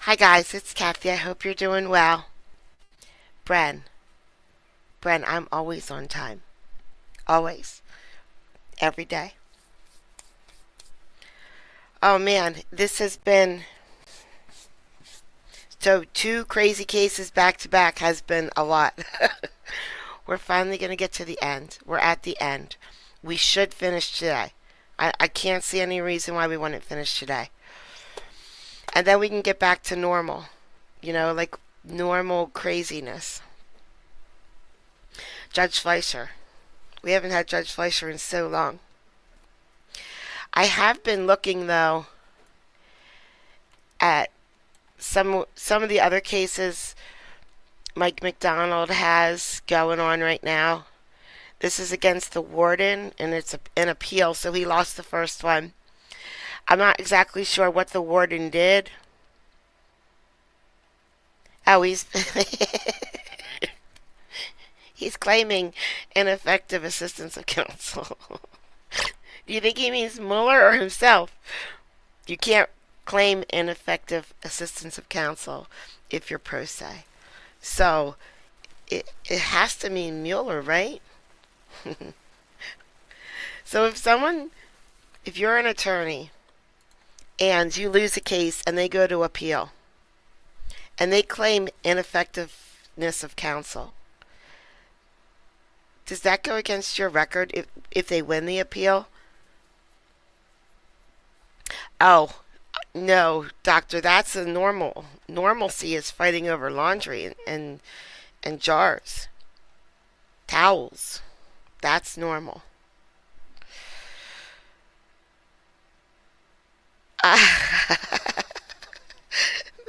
Hi guys, it's Kathy. I hope you're doing well. Bren, I'm always on time. Always. Every day. Oh man, this has been so two crazy cases back to back has been a lot. We're finally going to get to the end. We're at the end. We should finish today. I can't see any reason why we wouldn't finish today. And then we can get back to normal. Like normal craziness. Judge Fleischer. We haven't had Judge Fleischer in so long. I have been looking though at some of the other cases Mike McDonald has going on right now. This is against the warden, and it's an appeal, so he lost the first one. I'm not exactly sure what the warden did. Oh, he's claiming ineffective assistance of counsel. Do you think he means Mueller or himself? You can't claim ineffective assistance of counsel if you're pro se. So it has to mean Mueller, right? So if you're an attorney and you lose a case and they go to appeal and they claim ineffectiveness of counsel, does that go against your record if they win the appeal? Oh, no, doctor, that's a normal. Normalcy is fighting over laundry and jars, towels. That's normal.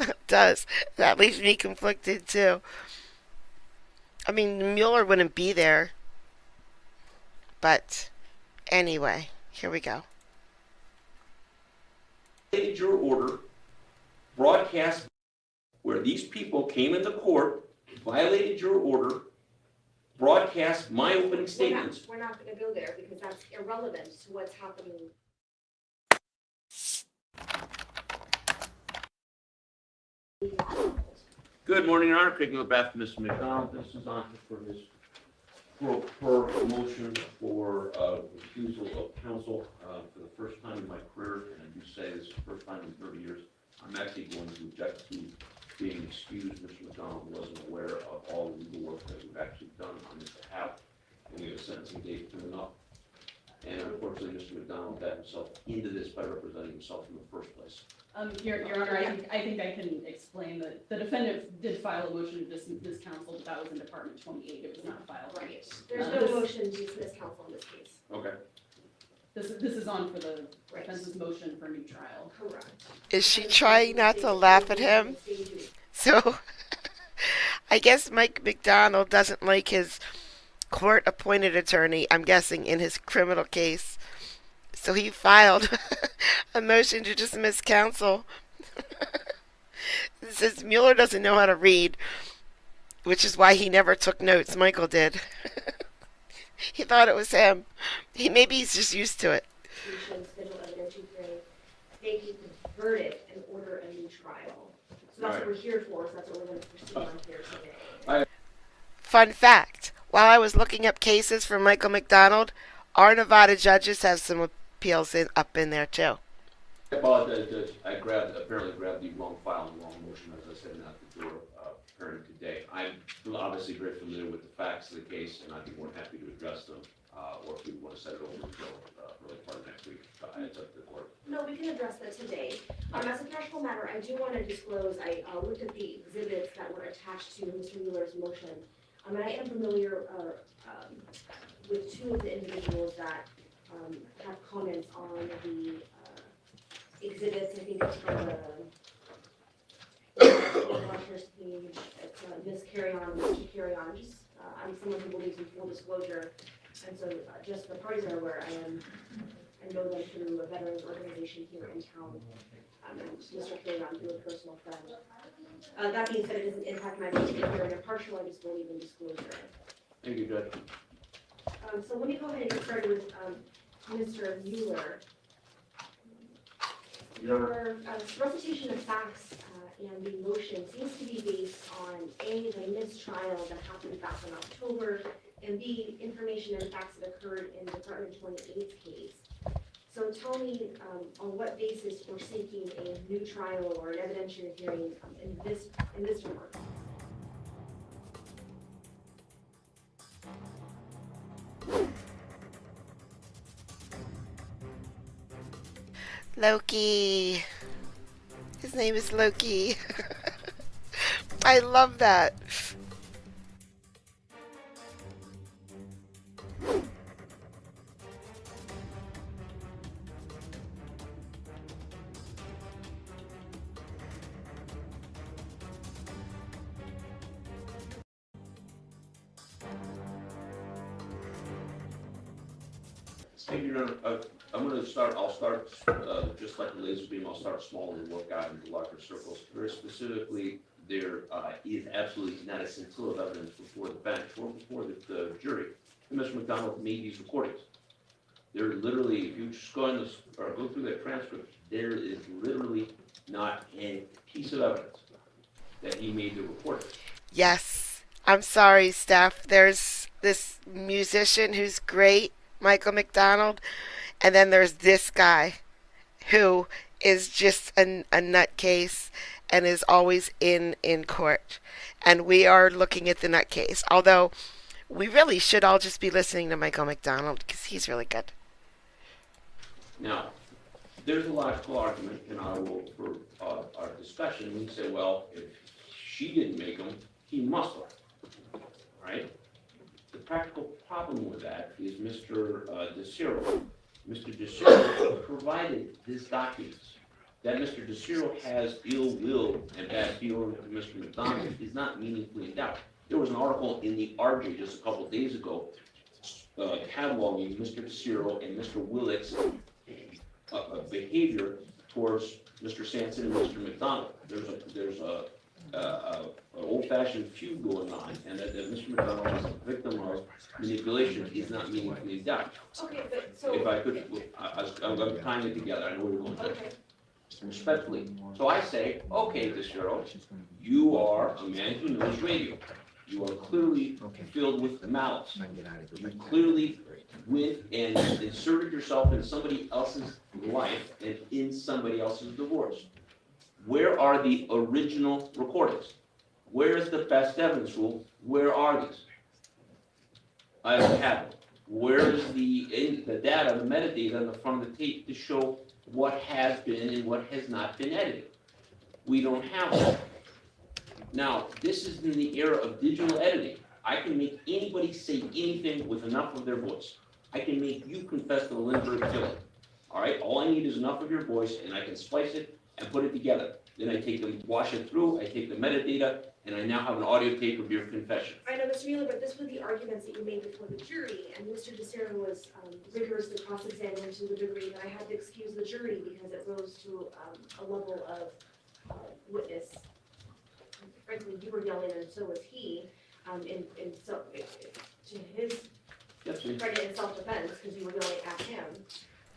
It does. That leaves me conflicted too. I mean, Mueller wouldn't be there, but anyway, here we go. Your order broadcast where these people came into court, violated your order, broadcast my opening statements. We're not going to go there because that's irrelevant to what's happening. Good morning, Your Honor. Picking up after Mr. McDonald. This is on for his per motion for refusal of counsel for the first time in my career, and I do say this is the first time in 30 years. I'm actually going to object to being excused. Mr. McDonald wasn't aware of all the legal work that we've actually done on his behalf, and we have a sentencing date coming up. And unfortunately, Mr. McDonald got himself into this by representing himself in the first place. Your Honor, I think I can explain that the defendant did file a motion to dismiss counsel, but that was in Department 28. It was not filed. Right. There's no motion to dismiss counsel in this case. Okay. This is on for the defense's motion for a new trial. Correct. Is she trying not to laugh at him? So, I guess Mike McDonald doesn't like his court-appointed attorney, I'm guessing, in his criminal case. So he filed a motion to dismiss counsel. It says Mueller doesn't know how to read, which is why he never took notes. Michael did. He thought it was him. Maybe he's just used to it. They can convert it and order a new trial. So that's what we're here for. So that's what we're going to proceed on here today. Fun fact. While I was looking up cases for Michael McDonald, our Nevada judges have some appeals up in there too. I apologize, Judge. I apparently grabbed the wrong file and the wrong motion as I said out the door preparing today. I'm obviously very familiar with the facts of the case, and I'd be more than happy to address them, or if you want to set it over until early part of next week. It's up to the court. No, we can address that today. As a threshold matter, I do want to disclose, I looked at the exhibits that were attached to Mr. Mueller's motion. And I am familiar with two of the individuals that have comments on the exhibits. I think it's from the Washington's page. It's Ms. Carry-On and Mr. Carry-On. I'm someone who believes in full disclosure, and so just the parties are aware. I know them through a veterans organization here in town. And Mr. Carry-On through a personal friend. That being said, it doesn't impact my ability to hear an impartial. I just believe in disclosure. Thank you, Judge. So let me go ahead and get started with Mr. Mueller. Your recitation of facts and the motion seems to be based on A, the mistrial that happened back in October, and B, information and facts that occurred in Department 28's case. So tell me on what basis we're seeking a new trial or an evidentiary hearing in this regard. Loki. His name is Loki. I love that. Thank you, Your Honor. I'll start, just like the laser beam, I'll start small and work out into larger circles. Very specifically, there is absolutely not a scintilla of evidence before the bench or before the jury that Mr. McDonald made these recordings. There literally, if you just go on this, or go through that transcript, there is literally not a piece of evidence that he made the recordings. Yes. I'm sorry, Steph. There's this musician who's great, Michael McDonald, and then there's this guy who is just a nutcase and is always in court. And we are looking at the nutcase. Although we really should all just be listening to Michael McDonald because he's really good. Now, there's a logical argument, and I will, for our discussion, we say, well, if she didn't make them, he must have, right? The practical problem with that is Mr. DeCiro. Mr. DeCiro provided his documents. That Mr. DeCiro has ill will and bad feeling to Mr. McDonald is not meaningfully in doubt. There was an article in the RJ just a couple of days ago cataloging Mr. DeCiro and Mr. Willick's behavior towards Mr. Sampson and Mr. McDonald. There's an old-fashioned feud going on, and that Mr. McDonald is a victim of manipulation is not meaningfully in doubt. Okay, but so. If I could, I'm tying it together, I know where you're going. Okay. Respectfully. So I say, okay, DeCiro, you are a man who knows radio. You are clearly filled with malice. You clearly went and inserted yourself in somebody else's life and in somebody else's divorce. Where are the original recordings? Where is the best evidence rule? Where are these? I don't have it. Where is the data, the metadata on the front of the tape to show what has been and what has not been edited? We don't have that. Now, this is in the era of digital editing. I can make anybody say anything with enough of their voice. I can make you confess to the Lindbergh killing. All right, all I need is enough of your voice, and I can splice it and put it together. Then I take them, wash it through, I take the metadata, and I now have an audio tape of your confession. I know, Mr. Mueller, but this were the arguments that you made before the jury, and Mr. DeCiro was rigorously cross-examined to the degree that I had to excuse the jury because it rose to a level of witness. Frankly, you were yelling, and so was he, to his credit and self-defense, because you were yelling at him.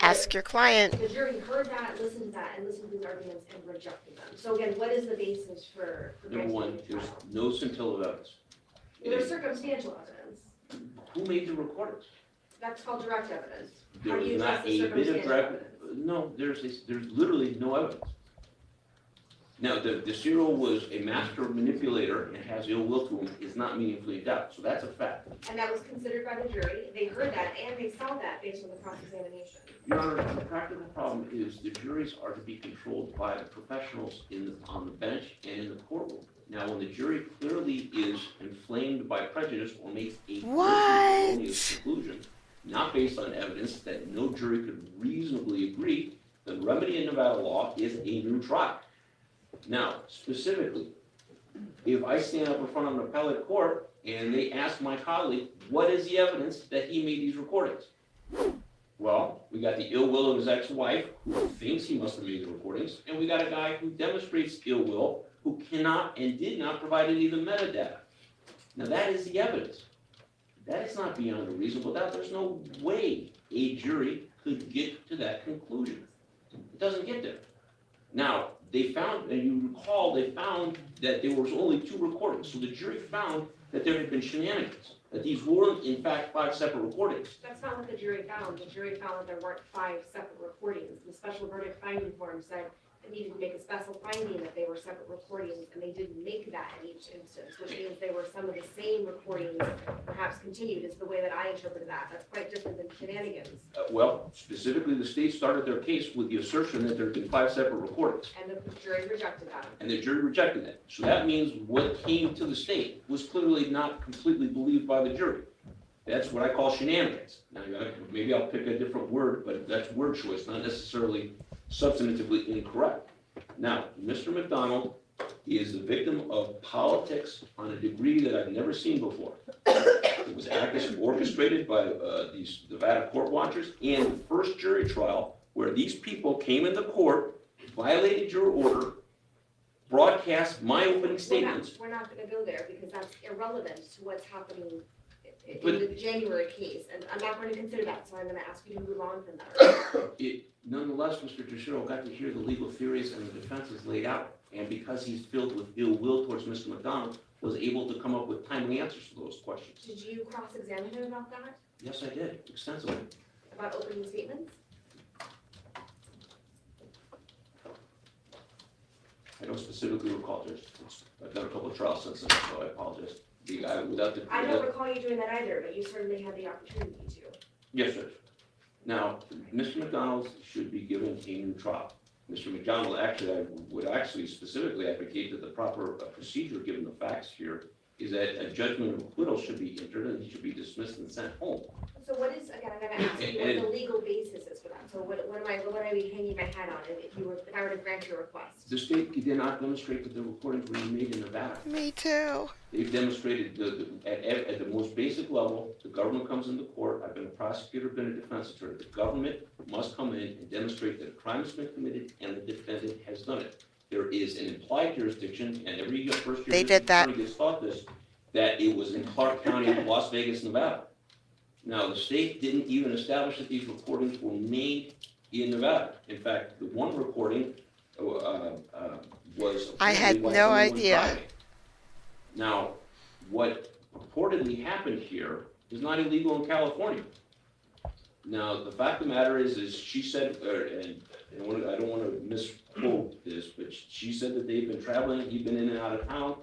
Ask your client. The jury heard that, listened to that, and listened to these arguments and rejected them. So again, what is the basis for Number one, there's no scintilla of evidence. There's circumstantial evidence. Who made the recordings? That's called direct evidence. There How do you was test not the a bit of circumstantial direct, evidence? no, there's literally no evidence. Now, the DeCiro was a master manipulator and has ill will to him is not meaningfully in doubt, so that's a fact. And that was considered by the jury. They heard that and they saw that based on the cross-examination. Your Honor, the practical problem is the juries are to be controlled by the professionals on the bench and in the courtroom. Now, when the jury clearly is inflamed by prejudice or makes a erroneous conclusion, not based on evidence that no jury could reasonably agree, the remedy in Nevada law is a new trial. Now, specifically, if I stand up in front of an appellate court and they ask my colleague, what is the evidence that he made these recordings? Well, we got the ill will of his ex-wife who thinks he must have made the recordings, and we got a guy who demonstrates ill will who cannot and did not provide any of the metadata. Now, that is the evidence. That is not beyond a reasonable doubt. There's no way a jury could get to that conclusion. It doesn't get there. Now, they found, and you recall, they found that there was only 2 recordings. So the jury found that there had been shenanigans, that these weren't in fact 5 separate recordings. That's not what the jury found. The jury found that there weren't 5 separate recordings. The special verdict finding form said they needed to make a special finding that they were separate recordings, and they didn't make that in each instance, which means they were some of the same recordings, perhaps continued, is the way that I interpreted that. That's quite different than shenanigans. Well, specifically, the state started their case with the assertion that there had been 5 separate recordings, And the jury rejected that. and the jury rejected that. So that means what came to the state was clearly not completely believed by the jury. That's what I call shenanigans. Now, maybe I'll pick a different word, but that's word choice, not necessarily substantively incorrect. Now, Mr. McDonald is the victim of politics on a degree that I've never seen before. It was orchestrated by these Nevada court watchers, and the first jury trial where these people came into court, violated your order, broadcast my opening statements. We're not gonna go there because that's irrelevant to what's happening in But- the January case, and I'm not going to consider that, so I'm gonna ask you to move on from that. Nonetheless, Mr. Teixeira got to hear the legal theories and the defenses laid out, and because he's filled with ill will towards Mr. McDonald, was able to come up with timely answers to those questions. Did you cross-examine him about that, Yes, I did, extensively. about opening statements? I don't specifically recall, Judge. I've done a couple of trials since then, so I apologize. I don't recall you doing that either, but you certainly had the opportunity to. Yes, Judge. Now, Mr. McDonald should be given a new trial. Mr. McDonald, actually, I would actually specifically advocate that the proper procedure, given the facts here, is that a judgment of acquittal should be entered and he should be dismissed and sent home. So what is, again, I'm gonna ask you what the legal basis is for that, so what am I be hanging my hat on if I were to grant your request? The state did not demonstrate that the recordings were made in Nevada. Me too. They've demonstrated at the most basic level, the government comes into court. I've been a prosecutor, been a defense attorney. The government must come in and demonstrate that a crime has been committed and the defendant has done it. There is an implied jurisdiction, and every first year They did that. attorney gets taught this, that it was in Clark County, Las Vegas, Nevada. Now, the state didn't even establish that these recordings were made in Nevada. In fact, the one recording was. I had apparently while no someone was idea. driving. Now, what purportedly happened here is not illegal in California. Now, the fact of the matter is she said, and I don't want to misquote this, but she said that they've been traveling, he'd been in and out of town.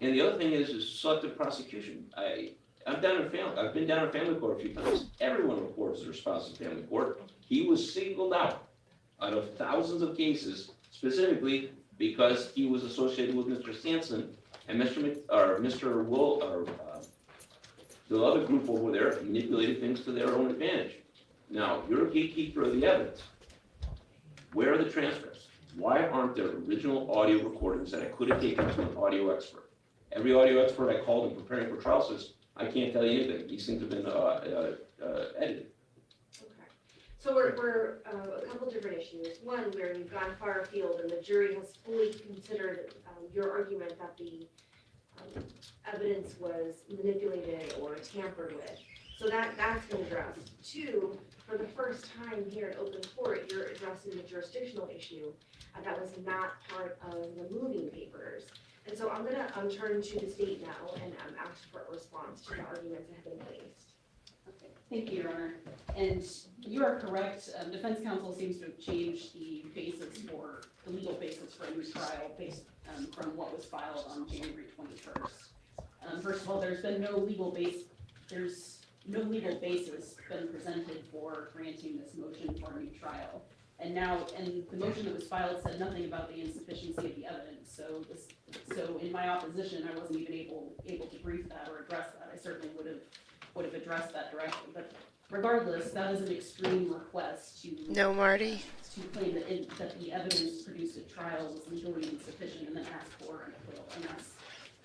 And the other thing is selective prosecution. I've been down in family court a few times. Everyone reports their spouse in family court. He was singled out of thousands of cases, specifically because he was associated with Mr. Sampson and Mr. Will, the other group over there manipulated things to their own advantage. Now, you're a gatekeeper of the evidence. Where are the transcripts? Why aren't there original audio recordings that I could have taken to an audio expert? Every audio expert I called in preparing for trial says, I can't tell you anything. These things have been edited. Okay. So we're a couple different issues. One, where you've gone far afield and the jury has fully considered your argument that the evidence was manipulated or tampered with. So that's been addressed. Two, for the first time here in open court, you're addressing the jurisdictional issue that was not part of the moving papers. And so I'm gonna turn to the state now and ask for a response to the arguments that have been placed. Okay, thank you, Your Honor. And you are correct, defense counsel seems to have changed the legal basis for a new trial based from what was filed on January 21st. First of all, there's no legal basis been presented for granting this motion for a new trial. And the motion that was filed said nothing about the insufficiency of the evidence. So in my opposition, I wasn't even able to brief that or address that. I certainly would have addressed that directly. But regardless, that is an extreme request to No, Marty. claim that the evidence produced at trial was legally insufficient and then ask for an acquittal.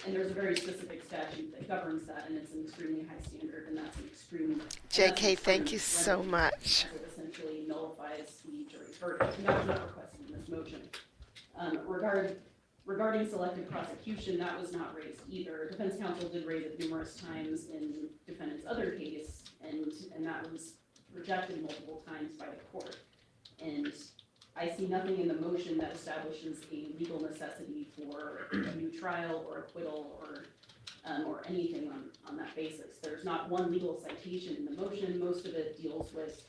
And there's a very specific statute that governs that, and it's an extremely high standard, and that's an extreme. JK, thank you so much. It essentially nullifies the jury's verdict, and that was not requested in this motion. Regarding selective prosecution, that was not raised either. Defense counsel did raise it numerous times in defendant's other case, and that was rejected multiple times by the court. And I see nothing in the motion that establishes a legal necessity for a new trial or acquittal or anything on that basis. There's not one legal citation in the motion. Most of it deals with,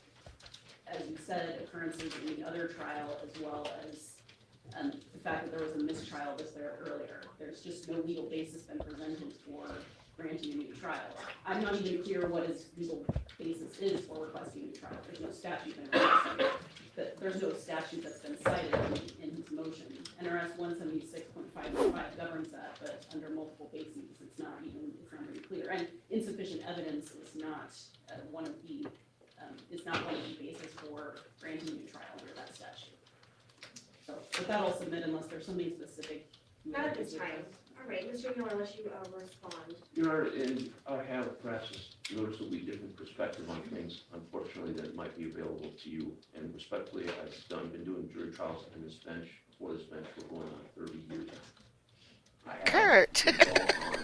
as you said, occurrences in the other trial, as well as the fact that there was a mistrial was there earlier. There's just no legal basis been presented for granting a new trial. I'm not even clear what his legal basis is for requesting a new trial. There's no statute in it. There's no statute that's been cited in his motion. NRS 176.515 governs that, but under multiple bases, it's not very clear. And insufficient evidence is not one of the basis for granting a new trial under that statute. So with that, I'll submit unless there's something specific. Not at this time. All right, Mr. Mueller, unless you respond. Your Honor, and I have perhaps a noticeably different perspective on things, unfortunately, that might be available to you. And respectfully, I've been doing jury trials on this bench, before this bench, for going on 30 years. I have Kurt. been involved on a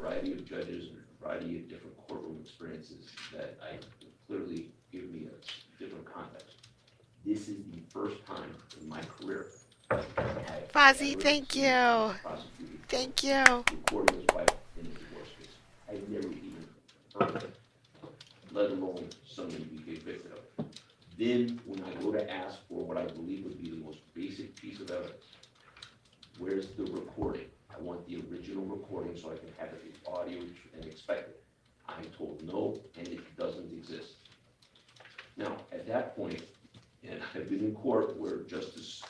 variety of judges and a variety of different courtroom experiences that I clearly give me a different context. This is the first time in my career Fozzie, thank you. Thank you. Recording his wife in a divorce case. I've never even heard of it, let alone someone be convicted of it. Then, when I go to ask for what I believe would be the most basic piece of evidence, where's the recording? I want the original recording so I can have it in audio and expect it. I'm told no, and it doesn't exist. Now, at that point, and I've been in court where Justice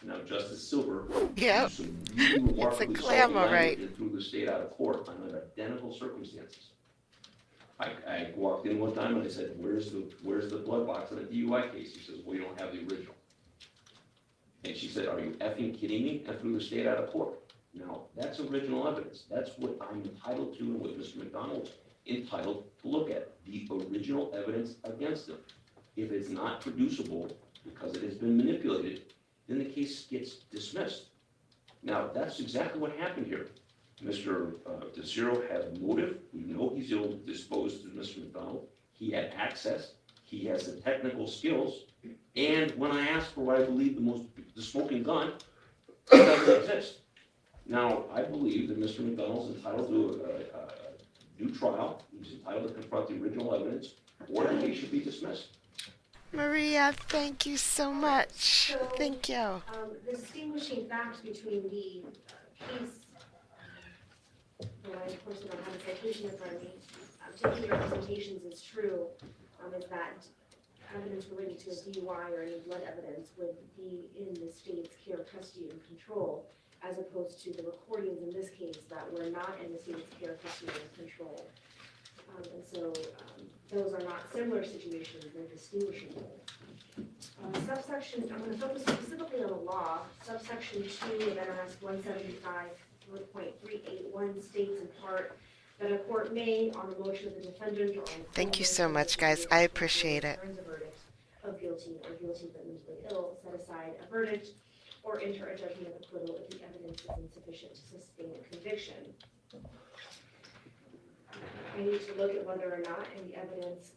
Silver Yep. used some really remarkably It's a glamour, subtle right? language and threw the state out of court under identical circumstances. I walked in one time and I said, where's the blood box in a DUI case? He says, well, you don't have the original. And she said, are you effing kidding me? And threw the state out of court. Now, that's original evidence. That's what I'm entitled to and what Mr. McDonald's entitled to look at, the original evidence against him. If it's not producible, because it has been manipulated, then the case gets dismissed. Now, that's exactly what happened here. Mr. DeZero had motive. We know he's ill-disposed to Mr. McDonald. He had access. He has the technical skills. And when I asked for what I believe the smoking gun, it doesn't exist. Now, I believe that Mr. McDonald's entitled to a new trial. He's entitled to confront the original evidence, or the case should be dismissed. Maria, thank you so much. Thank you. The distinguishing fact between the case, well, I of course don't have a citation in front of me, taking your representations is true, is that evidence related to a DUI or any blood evidence would be in the state's care, custody, and control, as opposed to the recordings in this case that were not in the state's care, custody, and control. And so those are not similar situations, they're distinguishable. Subsection, I'm going to focus specifically on the law. Subsection 2 of NRS 175.381 states in part that a court may, on the motion of the defendant or on the Thank you so much, guys. I appreciate it. returns a verdict of guilty or guilty but mentally ill, set aside a verdict, or enter a judgment of acquittal if the evidence is insufficient to sustain a conviction. I need to look at whether or not in the evidence,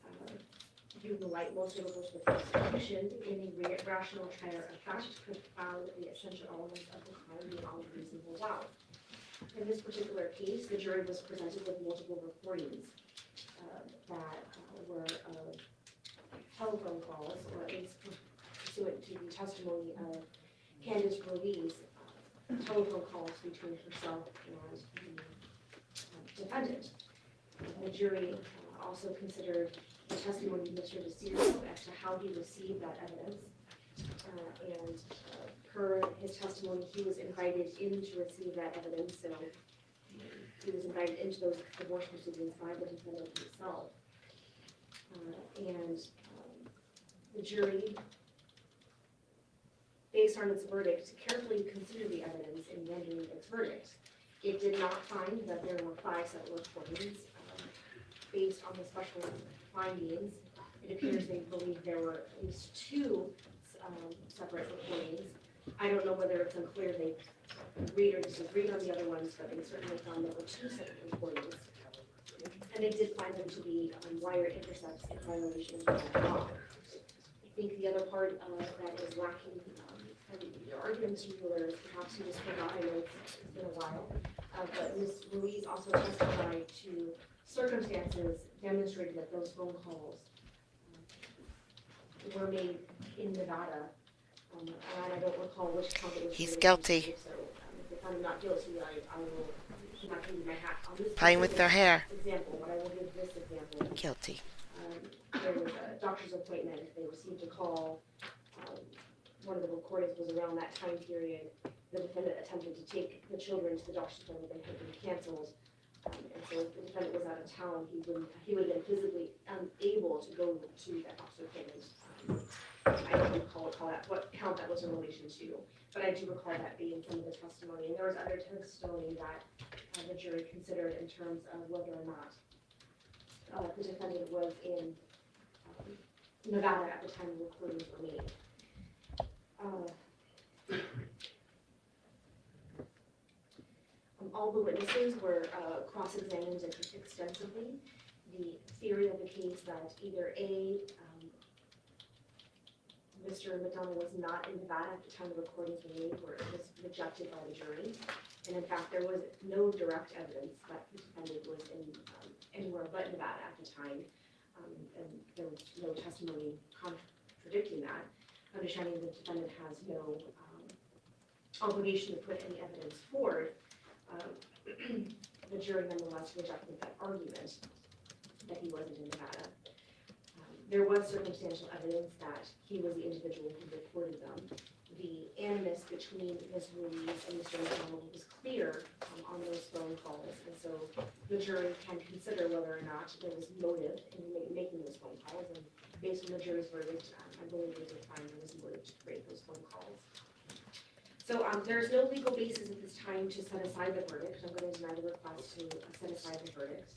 given the light most favorable to the prosecution, any rational trier of fact could found the essential elements of the crime beyond reasonable doubt. In this particular case, the jury was presented with multiple recordings that were telephone calls, or at least pursuant to the testimony of Candace Ruiz, telephone calls between herself and the defendant. The jury also considered the testimony of Mr. DeZero as to how he received that evidence. And per his testimony, he was invited in to receive that evidence. So he was invited into those divorce proceedings by the defendant himself. And the jury, based on its verdict, carefully considered the evidence in rendering its verdict. It did not find that there were 5 separate recordings. Based on the special findings, it appears they believe there were at least 2 separate recordings. I don't know whether it's unclear they agreed or disagreed on the other ones, but they certainly found there were 2 separate recordings. And they did find them to be wired intercepts in violation of the law. I think the other part that is lacking Your argument, Mr. Mueller, is perhaps you just forgot, I know it's been a while, but Ms. Ruiz also testified to circumstances demonstrating that those phone calls were made in Nevada, and I don't recall which count it was. He's related guilty. to, so if I'm not guilty, I will, I'm not gonna use my hat on this. Playing with their hair. Example, but I will give this example. Guilty. There was a doctor's appointment, they received a call, one of the recordings was around that time period. The defendant attempted to take the children to the doctor's appointment and had been canceled. And so if the defendant was out of town, he would have been physically unable to go to that doctor's appointment. I don't recall what count that was in relation to, but I do recall that being some of the testimony. And there was other testimony that the jury considered in terms of whether or not the defendant was in Nevada at the time the recordings were made. All the witnesses were cross-examined extensively. The theory of the case that either A, Mr. McDonald was not in Nevada at the time the recordings were made, was rejected by the jury. And in fact, there was no direct evidence that the defendant was in anywhere but Nevada at the time. And there was no testimony contradicting that. Understanding the defendant has no obligation to put any evidence forward, the jury nonetheless rejected that argument that he wasn't in Nevada. There was circumstantial evidence that he was the individual who reported them. The animus between Ms. Ruiz and Mr. McDonald was clear on those phone calls, and so the jury can consider whether or not there was motive in making those phone calls, and based on the jury's verdict, I believe they did find there was motive to create those phone calls. So there's no legal basis at this time to set aside the verdict. I'm going to deny the request to set aside the verdict.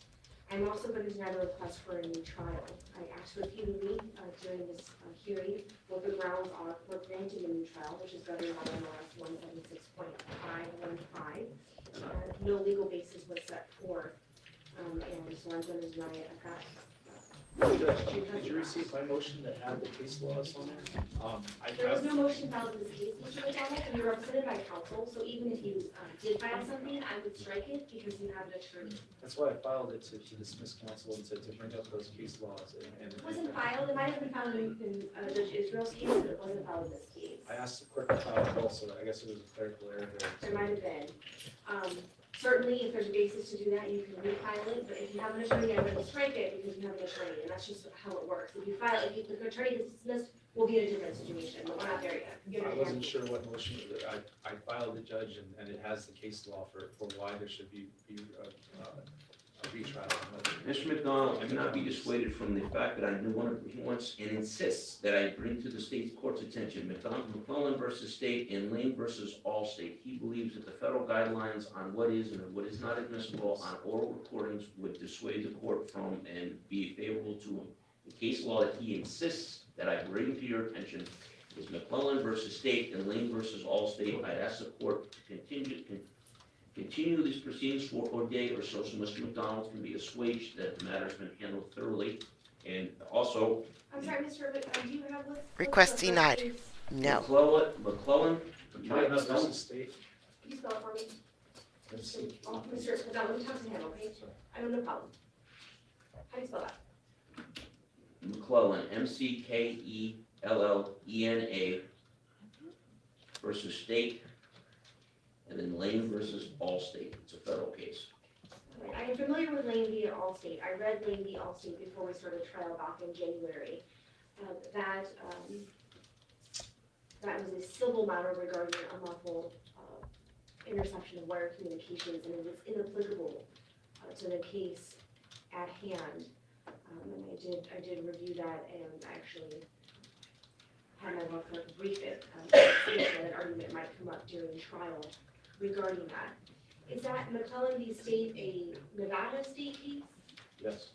I'm also going to deny the request for a new trial. I asked repeatedly during this hearing what the grounds are for granting a new trial, which is governed by MLS 176.515. No legal basis was set forth, and so I'm going to deny it at that. Did you receive my motion to add the case laws on there? There was no motion filed in this case, Mr. McDonald, and you're represented by counsel, so even if you did file something, I would strike it because you have an attorney. That's why I filed it to dismiss counsel and to bring up those case laws and. It wasn't filed, it might have been filed in Judge Israel's case, but it wasn't filed in this case. I asked the clerk to file it also, I guess it was a clerical error there. There might have been. Certainly, if there's a basis to do that, you can refile it, but if you have an attorney, I'm gonna strike it because you have an attorney, and that's just how it works. If the attorney is dismissed, we'll be in a different situation, but we're not there yet. Give it I a wasn't chance. sure what motion, I filed the judge and it has the case law for why there should be a retrial. Mr. McDonald, I cannot be dissuaded from the fact that I do want to, he wants and insists that I bring to the state court's attention McClellan versus State and Lane versus Allstate. He believes that the federal guidelines on what is and what is not admissible on oral recordings would dissuade the court from and be favorable to him. The case law that he insists that I bring to your attention is McClellan versus State and Lane versus Allstate. I'd ask the court to continue these proceedings for a day or so Mr. McDonald can be assuaged that the matter's been handled thoroughly. And also, I'm sorry, Mr. Rick, do you have what? Request what's the denied. case? No. McClellan, McClellan versus State. Can you spell it for me? MC. Oh, Mr. McDonald, let me talk to him, okay? I don't know, no problem. How do you spell that? McClellan, McKellena versus State, and then Lane versus Allstate. It's a federal case. Okay, I am familiar with Lane v. Allstate. I read Lane v. Allstate before we started trial back in January. That was a civil matter regarding unlawful interception of wire communications, and it was inapplicable to the case at hand. And I did review that and actually had my law clerk brief it, so that an argument might come up during trial regarding that. Is that McClellan v. State a Nevada state case? Yes.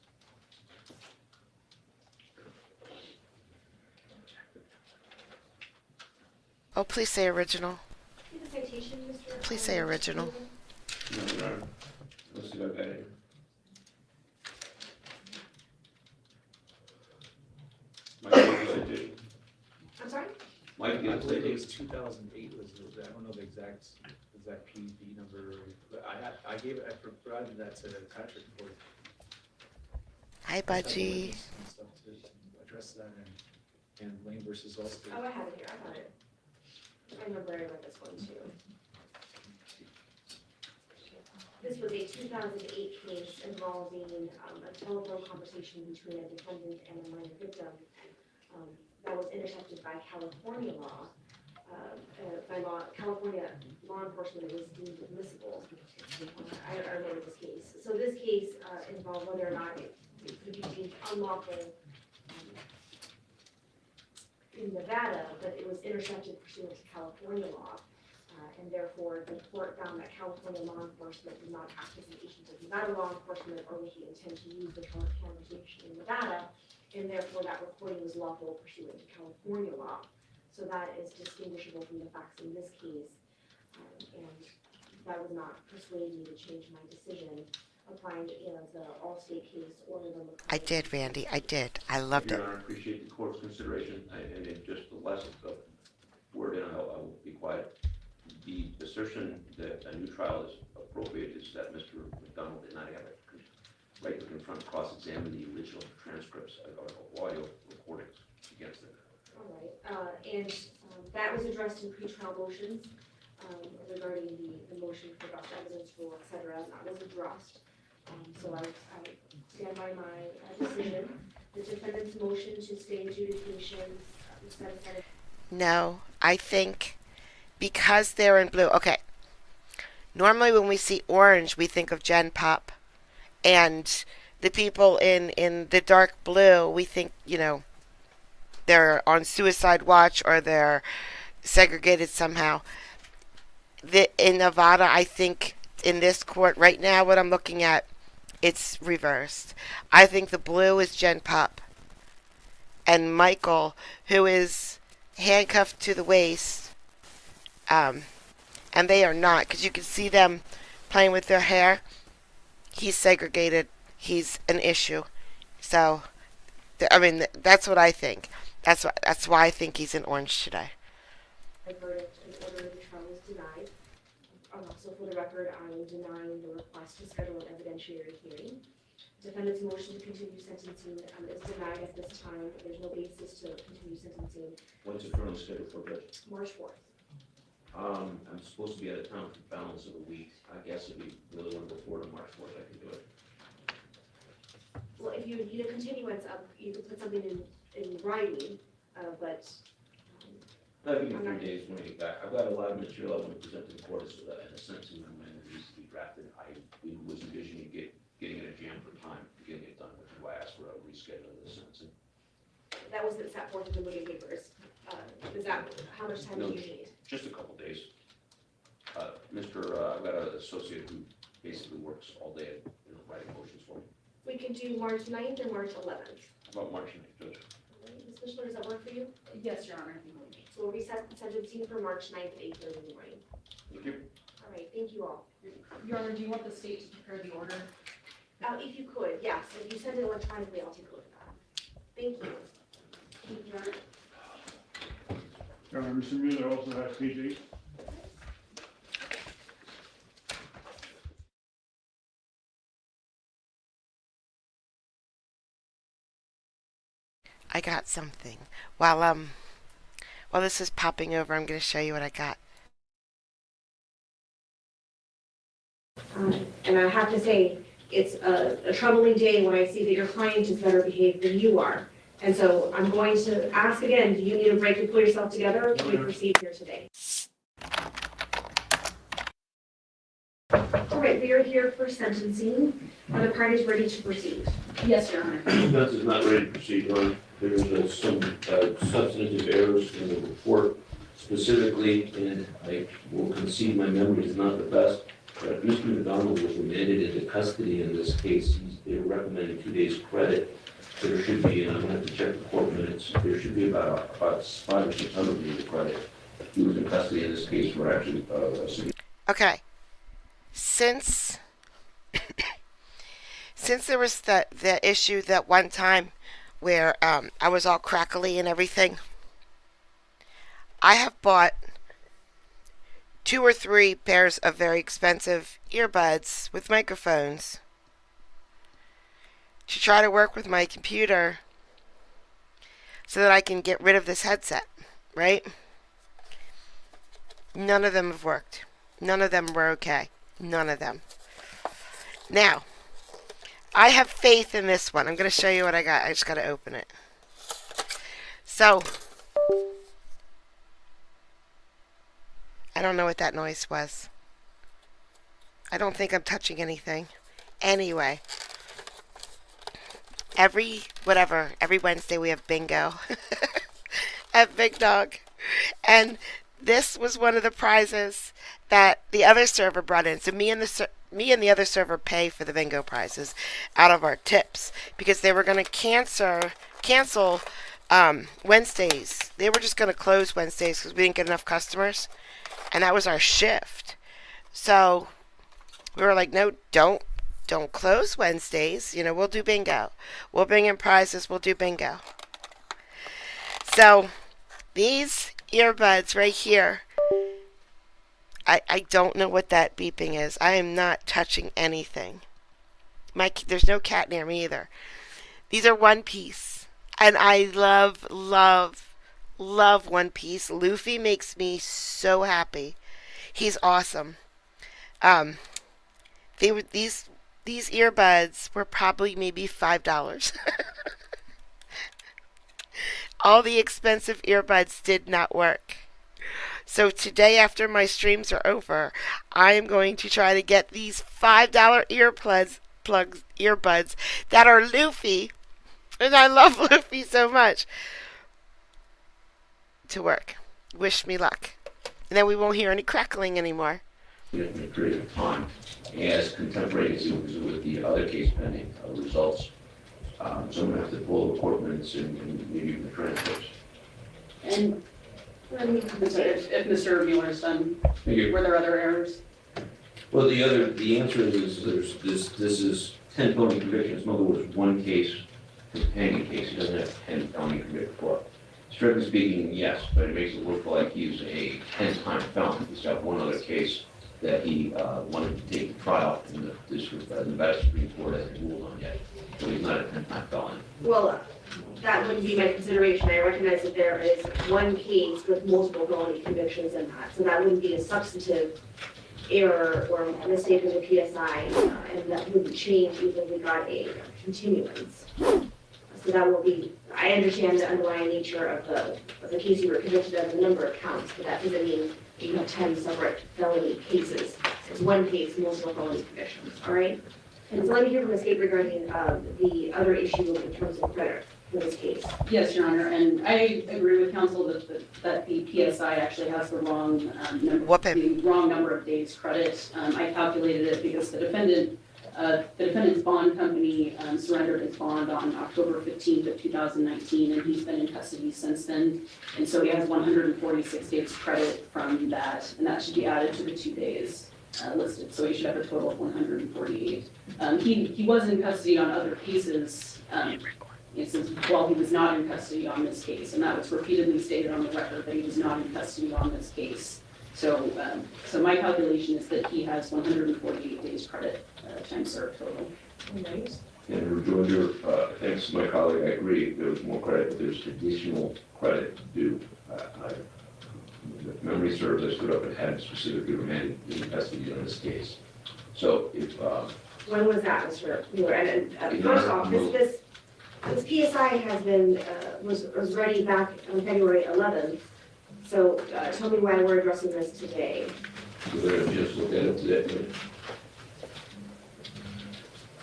Oh, please say original. Do you have a citation, Mr.? Please say original. No, Your Honor. Let's see if I got it. My papers are due. I'm sorry? Mike, I you believe it say, was 2008 I don't know the exact PV number, but I gave it, I provided that to Patrick for Hi, Budgie. and stuff to address that and Lane versus Allstate. Oh, I have it here, I got it. I remember I read this one too. This was a 2008 case involving a telephone conversation between a defendant and a minor victim that was intercepted by California law. California law enforcement was deemed admissible. I remember this case. So this case involved whether or not it could be deemed unlawful in Nevada, but it was intercepted pursuant to California law. And therefore, the court found that California law enforcement did not act as an agent of Nevada law enforcement or would he intend to use the conversation in Nevada, and therefore that recording was lawful pursuant to California law. So that is distinguishable from the facts in this case, and that would not persuade me to change my decision applying to the Allstate case or the I did, Randy. I did. I loved Your it. Honor, I appreciate the court's consideration, and in just the last word, and I will be quiet. The assertion that a new trial is appropriate is that Mr. McDonald did not have a right to confront, cross-examine the original transcripts of audio recordings against them. All right, and that was addressed in pretrial motions regarding the motion for best evidence rule, et cetera, and that was addressed. So I stand by my decision. The defendant's motion to stay adjudication was set aside. No, I think because they're in blue. Okay. Normally when we see orange, we think of Gen Pop. And the people in the dark blue, we think, they're on suicide watch or they're segregated somehow. In Nevada, I think in this court right now, what I'm looking at, it's reversed. I think the blue is Gen Pop. And Michael, who is handcuffed to the waist, and they are not, because you can see them playing with their hair. He's segregated. He's an issue. So, that's what I think. That's why I think he's in orange today. The verdict and order of the trial was denied. So for the record, I am denying the request to schedule an evidentiary hearing. Defendant's motion to continue sentencing is denied at this time. There's no basis to continue sentencing. What's the current schedule for Judge? March 4th. I'm supposed to be out of town for the balance of the week. I guess if you really want to go forward on March 4th, I can do it. Well, if you need a continuance, you could put something in writing, but. I'll give you 3 days when I get back. I've got a lot of material I want to present to the court, so that in a sentencing memorandum needs to be drafted. I was envisioning getting it a jam for time, getting it done, which is why I asked for a reschedule of the sentencing. That was set forth in the moving papers. Is that, how much time do you need? Just a couple days. I've got an associate who basically works all day writing motions for me. We can do March 9th or March 11th. About March 9th, Judge. Ms. Mishler, does that work for you? Yes, Your Honor. So we'll reset sentencing for March 9th at 8:30 in the morning. Thank you. All right, thank you all. Your Honor, do you want the state to prepare the order? If you could, yes, if you send it electronically, I'll take a look at that. Thank you. Thank you, Your Honor. Mr. Mueller also has PG. I got something. While this is popping over, I'm going to show you what I got. And I have to say, it's a troubling day when I see that your client is better behaved than you are. And so I'm going to ask again, do you need a break to pull yourself together, or can we proceed here today? All right, we are here for sentencing. Are the parties ready to proceed? Yes, Your Honor. Defense is not ready to proceed, Your Honor. There's some substantive errors in the report, specifically, and I will concede my memory is not the best, but Mr. McDonald was remanded into custody in this case. They're recommending 2 days credit. There should be, and I'm going to have to check the court minutes, there should be about 500 or 600 days of credit. He was in custody in this case for actually Okay. Since there was the issue that one time where I was all crackly and everything, I have bought 2 or 3 pairs of very expensive earbuds with microphones to try to work with my computer so that I can get rid of this headset, right? None of them have worked. None of them were okay. None of them. Now, I have faith in this one. I'm going to show you what I got. I just got to open it. So, I don't know what that noise was. I don't think I'm touching anything. Anyway, every Wednesday we have bingo at Big Dog. And this was one of the prizes that the other server brought in. So me and the other server pay for the bingo prizes out of our tips because they were going to cancel Wednesdays. They were just going to close Wednesdays because we didn't get enough customers, and that was our shift. So we were like, no, don't close Wednesdays. You know, we'll do bingo. We'll bring in prizes. We'll do bingo. So these earbuds right here, I don't know what that beeping is. I am not touching anything. There's no cat near me either. These are one piece, and I love One Piece. Luffy makes me so happy. He's awesome. These earbuds were probably maybe $5. All the expensive earbuds did not work. So today, after my streams are over, I am going to try to get these $5 earbuds that are Luffy, and I love Luffy so much, to work. Wish me luck. And then we won't hear any crackling anymore. In a period of time, as contemporaneously with the other case pending results. So I'm going to have to pull the court minutes and maybe even the transcripts. And if Mr. Mueller's done, were there other errors? Well, the answer is this is 10 felony convictions. In other words, one case, companion case. He doesn't have 10 felony convictions for. Strictly speaking, yes, but it makes it look like he's a 10-time felon. He's got one other case that he wanted to take to trial in the district, the Nevada Supreme Court hasn't ruled on yet. So he's not a 10-time felon. Well, that wouldn't be my consideration. I recognize that there is one case with multiple felony convictions in that. So that wouldn't be a substantive error or a mistake in the PSI, and that wouldn't change even if we got a continuance. So that will be, I understand the underlying nature of the case you were convicted of, the number of counts, but that doesn't mean you have 10 separate felony cases. It's one case, multiple felony convictions, all right? And so let me hear from the state regarding the other issue in terms of credit for this case. Yes, Your Honor, and I agree with counsel that the PSI actually has the wrong number of days credit. I calculated it because the defendant's bond company surrendered his bond on October 15th of 2019, and he's been in custody since then. And so he has 146 days credit from that, and that should be added to the 2 days listed. So he should have a total of 148. He was in custody on other cases while he was not in custody on this case, and that was repeatedly stated on the record that he was not in custody on this case. So my calculation is that he has 148 days credit time served total. Right. And rejoinder, thanks to my colleague, I agree, there was more credit, but there's additional credit due. If memory serves, I stood up and had specifically remanded in custody on this case. So if... when was that, Mr. Mueller? And first off, this PSI has been, was ready back on February 11th. So tell me why we're addressing this today. We're going to just look at it today.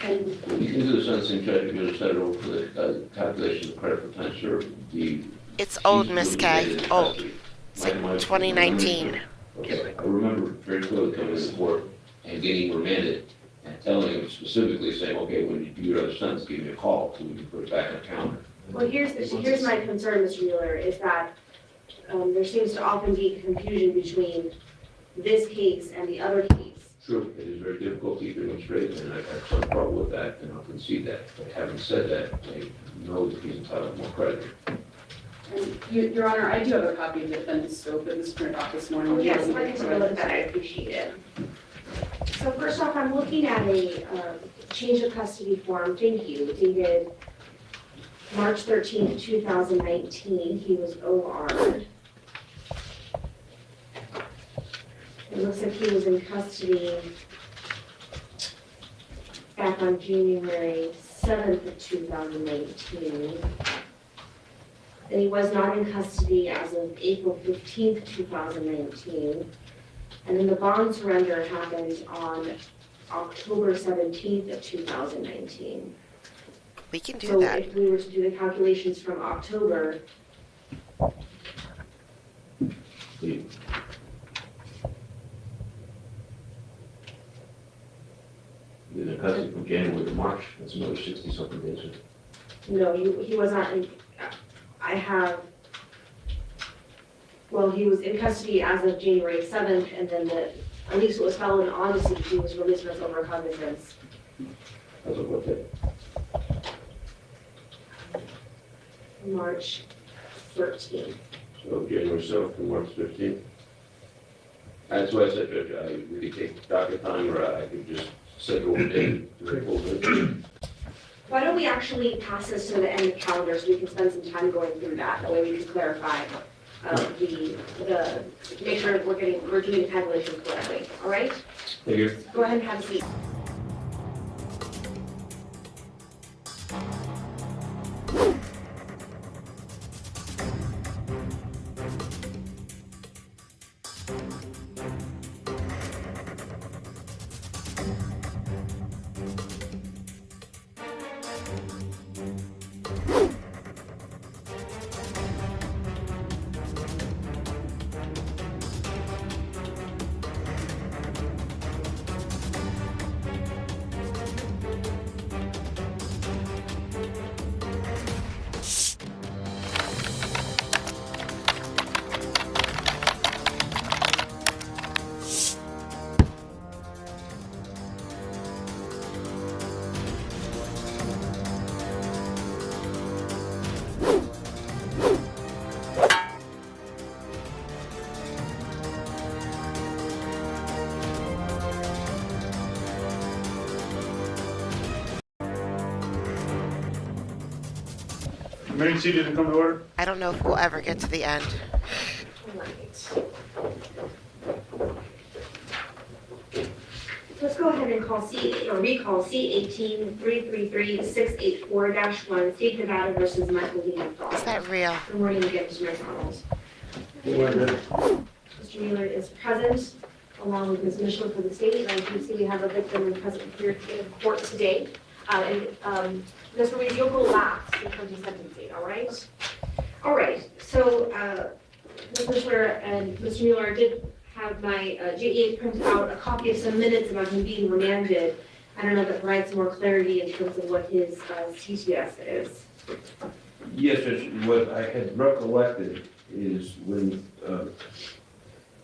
And You can do the sentencing judge, you're going to set it over for the calculation of credit for time served. It's old, Miss Kay. Old. It's like 2019. Okay, I remember very clearly coming to court and getting remanded and telling him specifically, saying, okay, when you do your other sentence, give me a call so we can put it back on the calendar. well, here's my concern, Mr. Mueller, is that there seems to often be confusion between this case and the other case. True, it is very difficult keeping them straight, and I have some trouble with that, and I'll concede that. But having said that, I know that he's entitled to more credit. Your Honor, I do have a copy of the defendant's scope that was printed off this morning. Oh, yes, if I can take a look at that, I appreciate it. So first off, I'm looking at a change of custody form, thank you, dated March 13th, 2019. He was OR'd. It looks like he was in custody back on January 7th of 2019. And he was not in custody as of April 15th, 2019. And then the bond surrender happened on October 17th of 2019. We can do So that. if we were to do the calculations from October, You're in custody from January to March, that's another 60-something days. no, he was not in, I have, well, he was in custody as of January 7th, and then at least what was filed in Odyssey, he was released with overcognizance. As of what day? March 13th. So January 7th to March 15th. That's why I said, Judge, I really take docket time, or I could just set over day to the full day. Why don't we actually pass this to the end of calendar so we can spend some time going through that, that way we can clarify make sure we're doing the calculations correctly, all right? Thank you. Go ahead and have a seat. Remain seated and come to order. I don't know if we'll ever get to the end. Let's go ahead and recall C-18-333-684-1, State Nevada versus Michael D. McDonald. Is that real? Good morning again, Mr. McDonald. Mr. Mueller is present, along with Ms. Mitchell for the state, and I do see we have a victim present here in court today. Mr. Reed, you'll go last in terms of sentencing, all right? All right, so Ms. Mitchell and Mr. Mueller did have my JEA print out a copy of some minutes about him being remanded. I don't know if it provides some more clarity in terms of what his CTS is. Yes, Judge, what I had recollected is when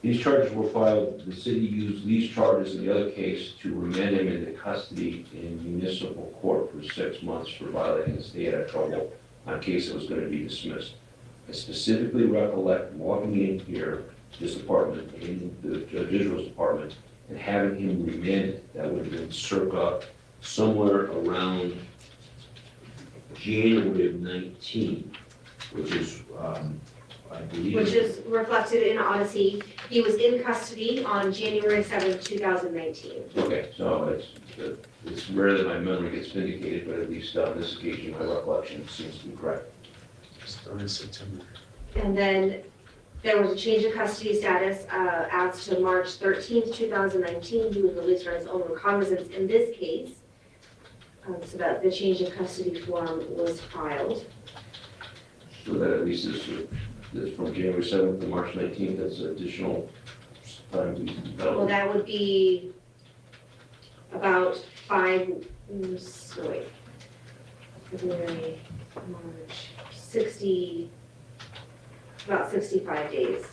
these charges were filed, the city used these charges in the other case to remand him into custody in municipal court for 6 months for violating the stay out of trouble on a case that was going to be dismissed. I specifically recollect walking in here, this apartment, in the Judge Israel's apartment, and having him remanded. That would have been circa somewhere around January of 19, which is, I believe. Which is reflected in Odyssey. He was in custody on January 7th, 2019. Okay, so it's rare that my memory gets vindicated, but at least on this occasion, my recollection seems to be correct. Starting September. And then there was a change of custody status as to March 13th, 2019. He was released on his own recognizance in this case. So that the change of custody form was filed. So that at least is from January 7th to March 19th, that's additional time to develop. Well, that would be about February, March, about 65 days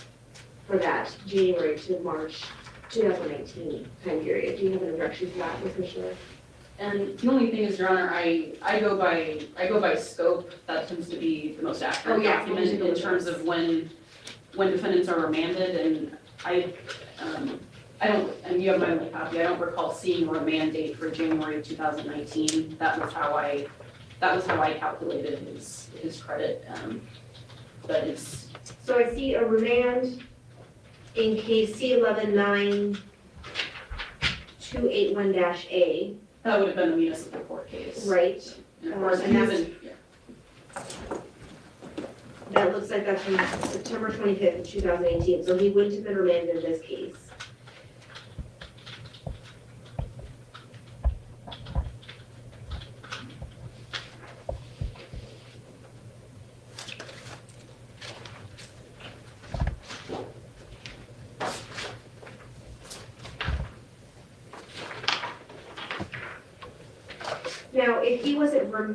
for that January to March 2019 time period. Do you have an objection to that, Ms. Mishler? And the only thing is, Your Honor, I go by scope. That tends to be the most accurate Oh, yeah, document in terms of when defendants are remanded, and I don't, and you have my only copy, I don't recall seeing a remand date for January of 2019. That was how I calculated his credit, but it's, So I see a remand in case C119281-A, that would have been a municipal court case. right? And of course, And that's- yeah. That looks like that's from September 25th of 2018, so he wouldn't have been remanded in this case. Now, if he wasn't per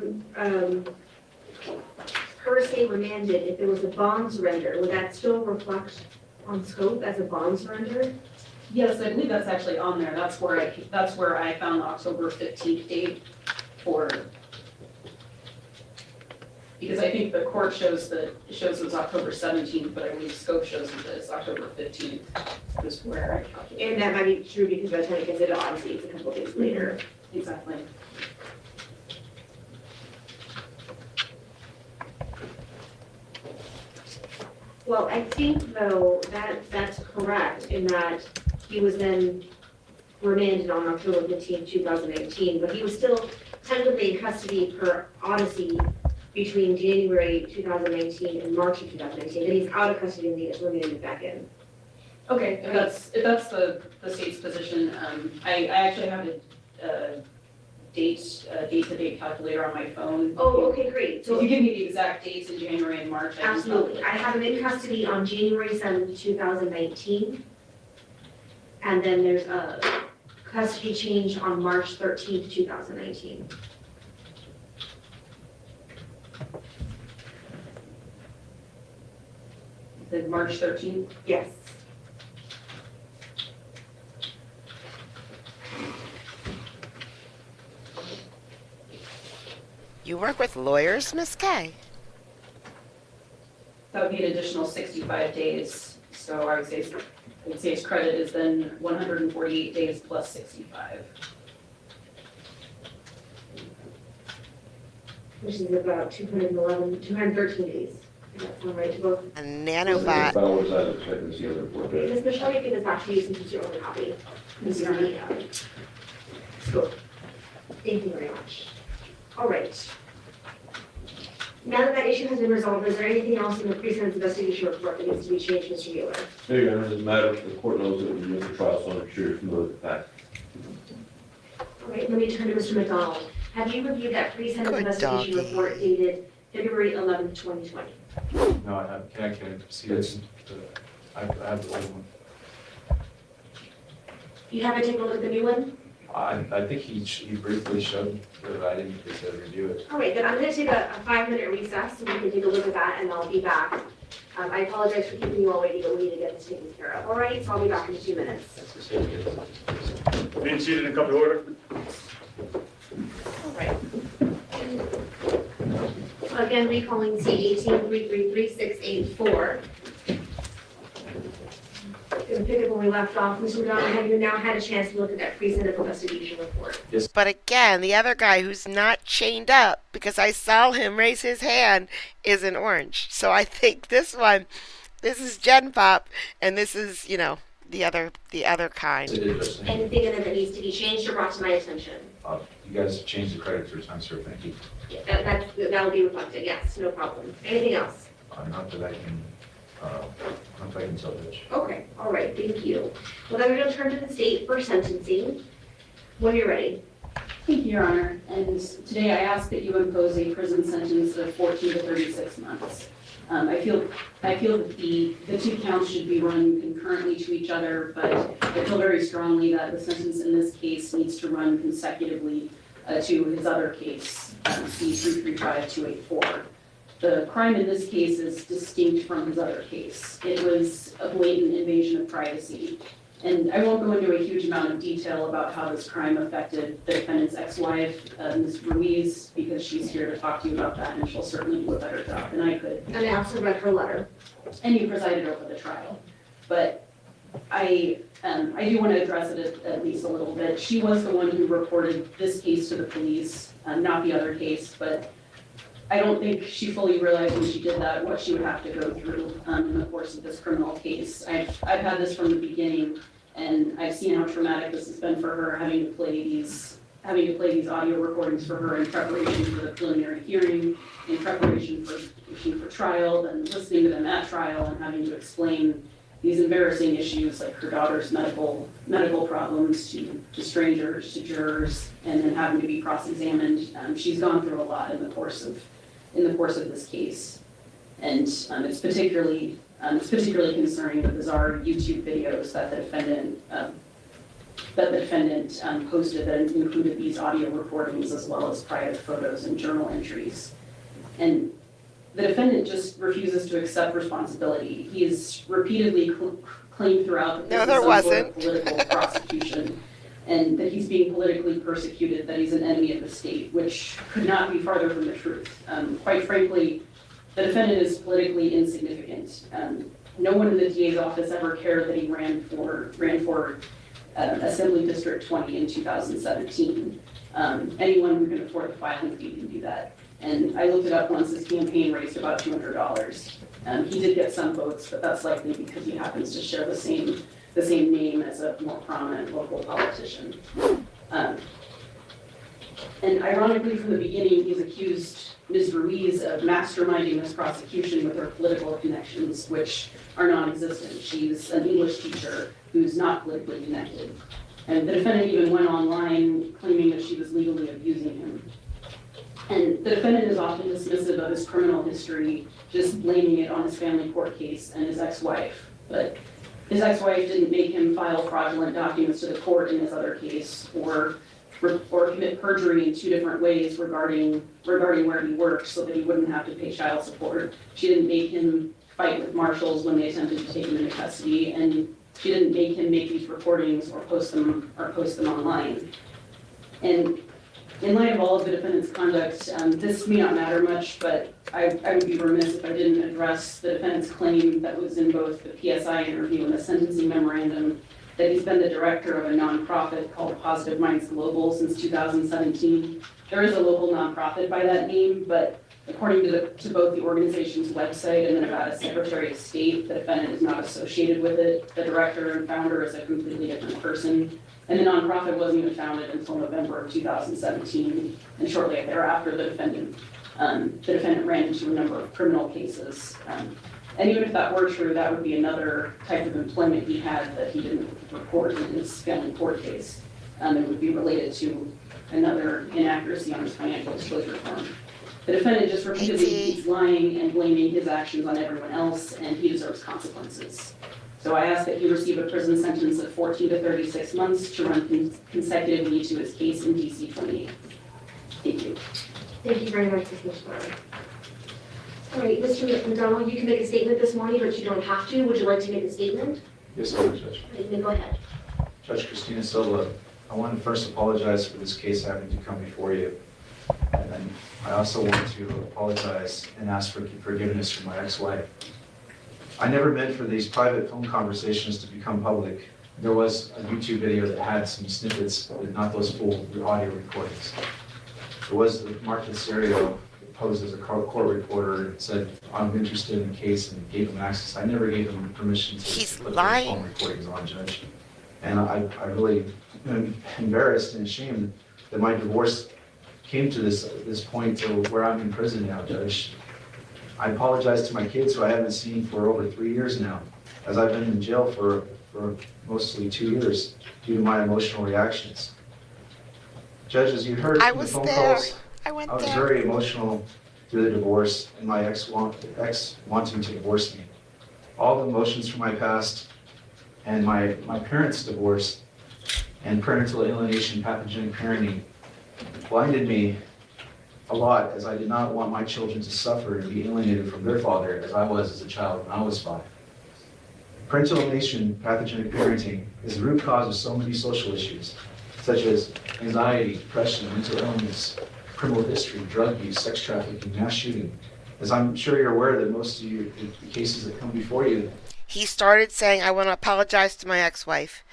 se remanded, if there was a bond surrender, would that still reflect on scope as a bond surrender? Yes, I believe that's actually on there. That's where I found the October 15th date for, because I think the court shows it was October 17th, but I believe scope shows that it's October 15th is where I calculated. And that might be true because by the time it gets it, obviously, it's a couple days later. Exactly. Well, I think though, that's correct in that he was then remanded on October 15th, 2019, but he was still technically in custody per Odyssey between January 2019 and March of 2019. Then he's out of custody and he gets remanded back in. Okay, if that's the state's position, I actually have a date-to-date calculator on my phone. Oh, okay, great. So if So you give me the exact dates in January and March, I can absolutely. I have him in custody on January 7th, 2019. And then there's a custody change on March 13th, 2019. The March 13th. Yes. You work with lawyers, Miss Kay? That would be an additional 65 days. So I would say his credit is then 148 days plus 65. Which is about 213 days. Does that sound right to both? A nanobot. Final side expectancy of the report. Ms. Michelle, you can just back to you since it's your only copy. This is the scope. Thank you very much. All right. Now that that issue has been resolved, is there anything else in the pre-sentence investigation report that needs to be changed, Mr. Mueller? No, Your Honor, it doesn't matter if the court knows that we went to trial, so I'm sure you're familiar with the fact. All right, let me turn to Mr. McDonald. Have you reviewed that pre-sentence Good investigation doggy. report dated February 11th, 2020? No, I have, can I see this? I have the old one. You haven't taken a look at the new one? I think he briefly showed, but I didn't get to review it. All right, then I'm gonna take a 5-minute recess, so we can take a look at that, and I'll be back. I apologize for keeping you all waiting, but we need to get this taken care of. All right, so I'll be back in 2 minutes. Being seated and come to order. All right. Again, recalling C-18-333-684. Gonna pick up where we left off. Mr. McDonald, have you now had a chance to look at that pre-sentence investigation report? But again, the other guy who's not chained up, because I saw him raise his hand, is an orange. So I think this one, this is Gen Pop, and this is, the other kind. It is, just- Anything in it that needs to be changed or brought to my attention? you guys changed the credit through time, sir, thank you. Yeah, that'll be reflected, yes, no problem. Anything else? Not that I can, tell Rich. Okay, all right, thank you. Well, then we're gonna turn to the state for sentencing. When you're ready. Thank you, Your Honor. And today I ask that you impose a prison sentence of 14 to 36 months. I feel that the two counts should be run concurrently to each other, but I feel very strongly that the sentence in this case needs to run consecutively to his other case, C-335284. The crime in this case is distinct from his other case. It was a blatant invasion of privacy. And I won't go into a huge amount of detail about how this crime affected the defendant's ex-wife, Ms. Ruiz, because she's here to talk to you about that, and she'll certainly do a better job than I could. And I also read her letter. And you presided over the trial. But I do want to address it at least a little bit. She was the one who reported this case to the police, not the other case, but I don't think she fully realized when she did that what she would have to go through in the course of this criminal case. I've had this from the beginning, and I've seen how traumatic this has been for her, having to play these audio recordings for her in preparation for the preliminary hearing, in preparation for trial, then listening to them at trial and having to explain these embarrassing issues like her daughter's medical problems to strangers, to jurors, and then having to be cross-examined. She's gone through a lot in the course of this case, and it's particularly concerning the bizarre YouTube videos that the defendant posted that included these audio recordings as well as private photos and journal entries. And the defendant just refuses to accept responsibility. He has repeatedly claimed throughout that this is some sort of political prosecution, and that he's being politically persecuted, that he's an enemy of the state, which could not be farther from the truth. Quite frankly, the defendant is politically insignificant. No one in the DA's office ever cared that he ran for Assembly District 20 in 2017. Anyone who can afford a filing fee can do that. And I looked it up once, his campaign raised about $200. He did get some votes, but that's likely because he happens to share the same name as a more prominent local politician. And ironically, from the beginning, he's accused Ms. Ruiz of masterminding this prosecution with her political connections, which are non-existent. She's an English teacher who's not politically connected. And the defendant even went online claiming that she was legally abusing him. And the defendant is often dismissive of his criminal history, just blaming it on his family court case and his ex-wife. But his ex-wife didn't make him file fraudulent documents to the court in his other case, or commit perjury in 2 different ways regarding where he worked so that he wouldn't have to pay child support. She didn't make him fight with marshals when they attempted to take him into custody, and she didn't make him make these recordings or post them online. And in light of all of the defendant's conduct, this may not matter much, but I would be remiss if I didn't address the defendant's claim that was in both the PSI interview and the sentencing memorandum that he's been the director of a nonprofit called Positive Minds Global since 2017. There is a local nonprofit by that name, but according to both the organization's website and the Nevada Secretary of State, the defendant is not associated with it. The director and founder is a completely different person. And the nonprofit wasn't even founded until November of 2017, and shortly thereafter, the defendant ran into a number of criminal cases. And even if that were true, that would be another type of employment he had that he didn't report in his family court case. It would be related to another inaccuracy on his financial disclosure form. The defendant just repeatedly keeps lying and blaming his actions on everyone else, and he deserves consequences. So I ask that he receive a prison sentence of 14 to 36 months to run consecutively to his case in DC 28. Thank you. Thank you very much, Ms. Mishler. All right, Mr. McDonald, you can make a statement this morning, but you don't have to. Would you like to make a statement? Yes, I would, Judge. All right, then go ahead. Judge Christina Silva, I want to first apologize for this case having to come before you. And then I also want to apologize and ask for forgiveness for my ex-wife. I never meant for these private phone conversations to become public. There was a YouTube video that had some snippets, but not those full audio recordings. There was the Mark Serio posed as a court reporter and said, I'm interested in the case, and gave him access. I never gave him permission to put the phone recordings on, Judge. And I really am embarrassed and ashamed that my divorce came to this point to where I'm in prison now, Judge. I apologize to my kids who I haven't seen for over 3 years now, as I've been in jail for mostly 2 years due to my emotional reactions. Judge, as you heard from the phone calls, I was very emotional through the divorce and my ex wanting to divorce me. All the emotions from my past and my parents' divorce and parental alienation, pathogenic parenting blinded me a lot, as I did not want my children to suffer and be alienated from their father as I was as a child when I was 5. Parental alienation, pathogenic parenting, is the root cause of so many social issues, such as anxiety, depression, mental illness, criminal history, drug use, sex trafficking, mass shooting. As I'm sure you're aware that most of you, the cases that come before you, He started saying, I want to apologize to my ex-wife.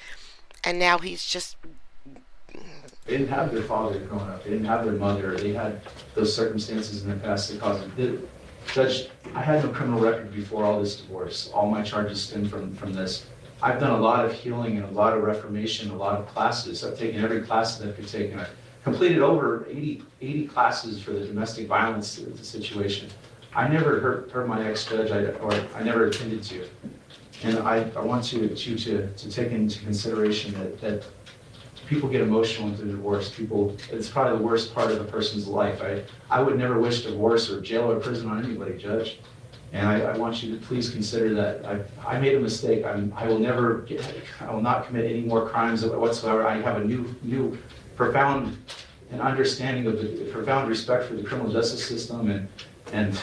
And now he's just, they didn't have their father growing up, they didn't have their mother, they had those circumstances in the past that caused it. Judge, I had no criminal record before all this divorce. All my charges stem from this. I've done a lot of healing and a lot of reformation, a lot of classes. I've taken every class that I could take, and I've completed over 80 classes for the domestic violence situation. I never hurt my ex-judge, I never intended to. And I want you to take into consideration that people get emotional into divorce. It's probably the worst part of a person's life. I would never wish divorce or jail or prison on anybody, Judge. And I want you to please consider that I made a mistake. I will not commit any more crimes whatsoever. I have a new profound understanding of the profound respect for the criminal justice system, and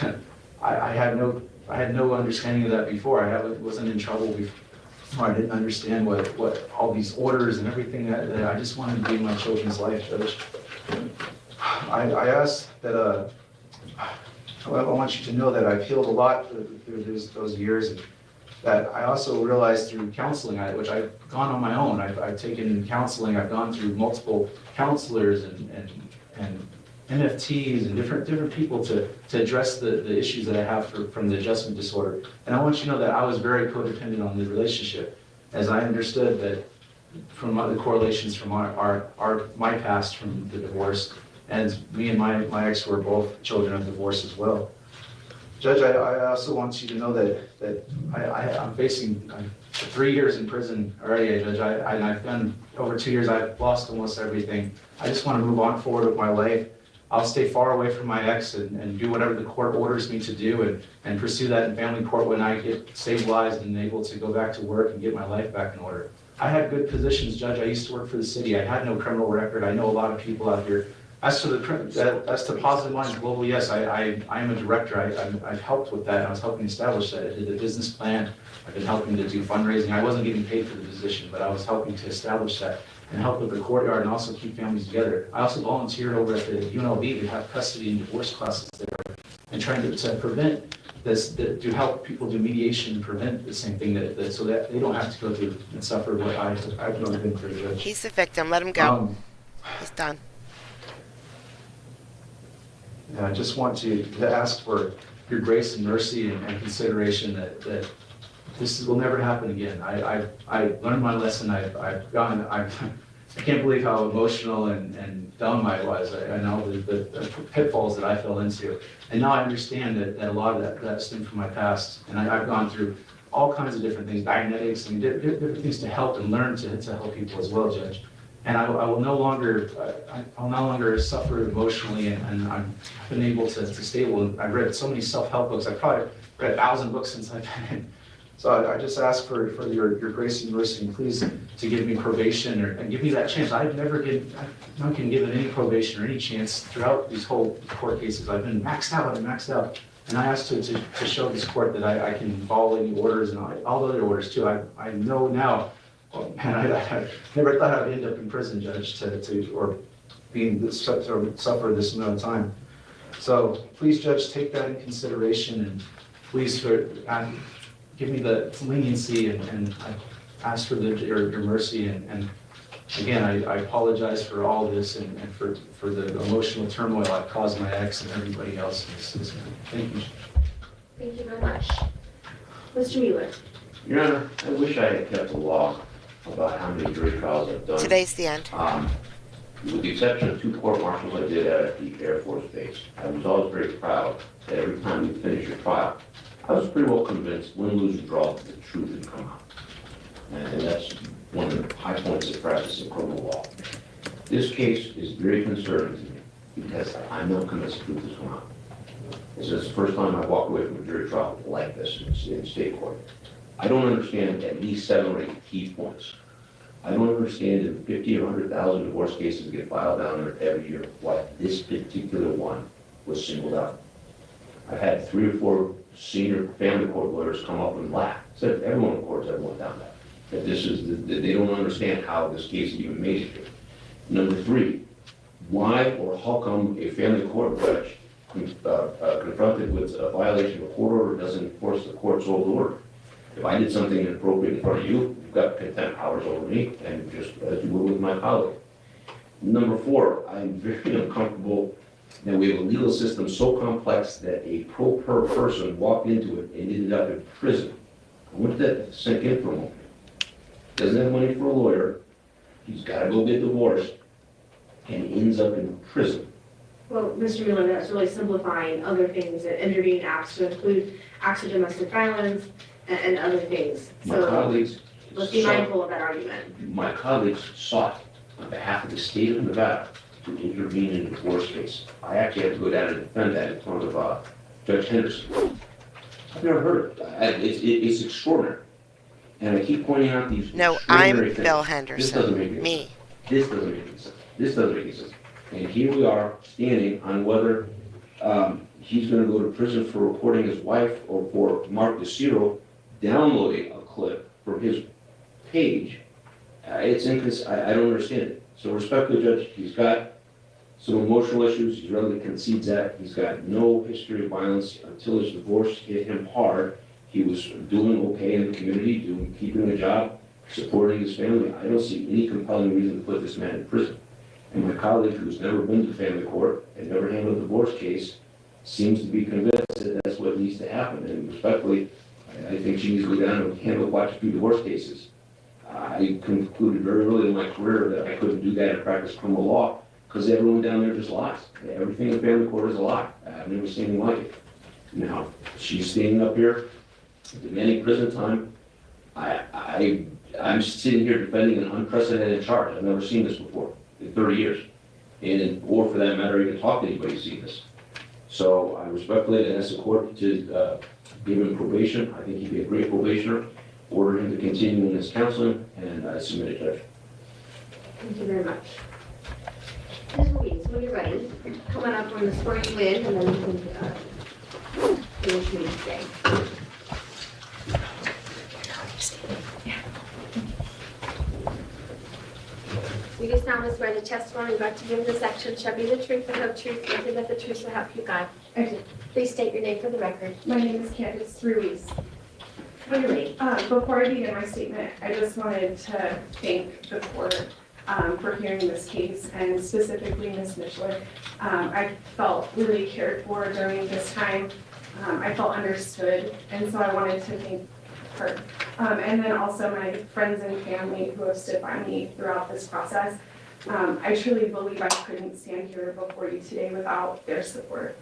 I had no understanding of that before. I wasn't in trouble before. I didn't understand what all these orders and everything that I just wanted to be in my children's life, Judge. I ask that I want you to know that I've healed a lot through those years, and that I also realized through counseling, which I've gone on my own. I've taken counseling. I've gone through multiple counselors and NFTs and different people to address the issues that I have from the adjustment disorder. And I want you to know that I was very codependent on the relationship, as I understood that from the correlations from my past from the divorce, and me and my ex were both children of divorce as well. Judge, I also want you to know that I'm facing 3 years in prison already, Judge. I've done over 2 years. I've lost almost everything. I just want to move on forward with my life. I'll stay far away from my ex and do whatever the court orders me to do and pursue that in family court when I get stabilized and able to go back to work and get my life back in order. I had good positions, Judge. I used to work for the city. I had no criminal record. I know a lot of people out here. As to Positive Minds Global, yes, I am a director. I've helped with that. I was helping establish that. I did the business plan. I've been helping to do fundraising. I wasn't getting paid for the position, but I was helping to establish that and help with the courtyard and also keep families together. I also volunteered over at the UNLV to have custody and divorce classes there and trying to prevent this, to help people do mediation and prevent the same thing so that they don't have to go through and suffer what I've been through, Judge. he's the victim. Let him go. He's done. And I just want to ask for your grace and mercy and consideration that this will never happen again. I learned my lesson. I can't believe how emotional and dumb I was. I know the pitfalls that I fell into. And now I understand that a lot of that stemmed from my past. And I've gone through all kinds of different things, magnetics, and different things to help and learn to help people as well, Judge. And I'll no longer suffer emotionally, and I've been able to stable. I've read so many self-help books. I've probably read 1,000 books since I've been in. So I just ask for your grace and mercy, and please to give me probation and give me that chance. I've not been given any probation or any chance throughout these whole court cases. I've been maxed out. And I ask to show this court that I can follow any orders and all the other orders too. I know now. And I never thought I'd end up in prison, Judge, or suffer this amount of time. So please, Judge, take that in consideration, and please give me the leniency, and I ask for your mercy. And again, I apologize for all this and for the emotional turmoil I've caused my ex and everybody else in this system. Thank you. Thank you very much. Mr. Mueller. Your Honor, I wish I had kept a log about how many jury trials I've done. Today's the end. With the exception of 2 court-martials I did at the Air Force Base, I was always very proud that every time we finished a trial, I was pretty well convinced, win, lose, or draw, the truth had come out. And that's one of the high points of practice in criminal law. This case is very concerning to me because I'm not convinced the truth has come out. This is the first time I've walked away from a jury trial like this in state court. I don't understand at least 7 or 8 key points. I don't understand if 50 or 100,000 divorce cases get filed down there every year, why this particular one was singled out. I've had 3 or 4 senior family court lawyers come up and laugh said everyone in the court's everyone down that. That this is, that they don't understand how this case even made it here. Number three, why or how come a family court judge confronted with a violation of a court order doesn't enforce the court's old order? If I did something inappropriate in front of you, you've got contempt powers over me, and just as you would with my colleague. Number four, I'm very uncomfortable that we have a legal system so complex that a pro per person walked into it and ended up in prison. I want that to sink in for a moment. Doesn't have money for a lawyer, he's gotta go get divorced, and ends up in prison. Well, Mr. Mueller, that's really simplifying other things that intervening acts to include acts of domestic violence and other things. My So colleagues let's be sought, mindful of that argument. my colleagues sought on behalf of the state of Nevada to intervene in a divorce case. I actually had to go down and defend that in front of Judge Henderson. I've never heard of it. It's extraordinary. And I keep pointing out these No, extraordinary I'm things. Bill This Henderson. doesn't make any sense. Me. This doesn't make any sense. This doesn't make any sense. And here we are standing on whether he's gonna go to prison for reporting his wife or for Mark DeCiro downloading a clip from his page. I don't understand it. So respectfully, Judge, he's got some emotional issues. He readily concedes that. He's got no history of violence until his divorce hit him hard. He was doing okay in the community, keeping a job, supporting his family. I don't see any compelling reason to put this man in prison. And my colleague, who's never been to family court and never handled a divorce case, seems to be convinced that that's what needs to happen. And respectfully, I think she needs to go down and handle quite a few divorce cases. I concluded very early in my career that I couldn't do that and practice criminal law because everyone down there just lies. Everything in family court is a lie. I've never seen anything like it. Now, she's standing up here demanding prison time. I'm sitting here defending an unprecedented charge. I've never seen this before in 30 years. Or for that matter, even talk to anybody who's seen this. So I respectfully ask the court to give him probation. I think he'd be a great probationer. Order him to continue in his counseling, and I submit it, Judge. Thank you very much. Ms. Louise, when you're ready, come on up on the swearing you in, and then we can finish meeting today. You do solemnly swear the testimony you're about to give in this section shall be the truth, the whole truth, nothing but the truth so help you God. I do. Please state your name for the record. My name is Candace Ruiz. When you're ready. Before I begin my statement, I just wanted to thank the court for hearing this case, and specifically Ms. Mishler. I felt really cared for during this time. I felt understood, and so I wanted to thank her. And then also my friends and family who have stood by me throughout this process. I truly believe I couldn't stand here before you today without their support.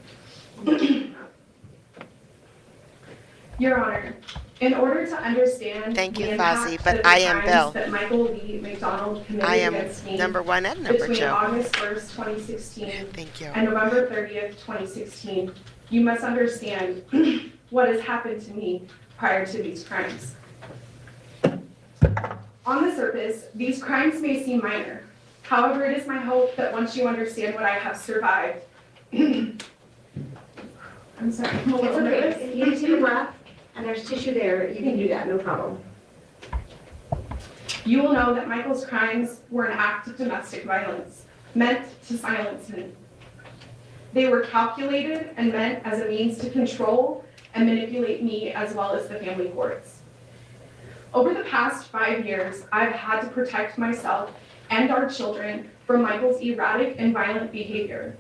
Your Honor, in order to understand Thank you, the Fozzie, impact but of the I am crimes Bill. that Michael Lee McDonald I committed am against me number one and number between two. August 1st, 2016 Thank you. and November 30th, 2016, you must understand what has happened to me prior to these crimes. On the surface, these crimes may seem minor. However, it is my hope that once you understand what I have survived, I'm sorry, I'm a It's little okay, nervous. if you need to take a breath, and there's tissue there, you can do that, no problem. You will know that Michael's crimes were an act of domestic violence, meant to silence me. They were calculated and meant as a means to control and manipulate me as well as the family courts. Over the past 5 years, I've had to protect myself and our children from Michael's erratic and violent behavior.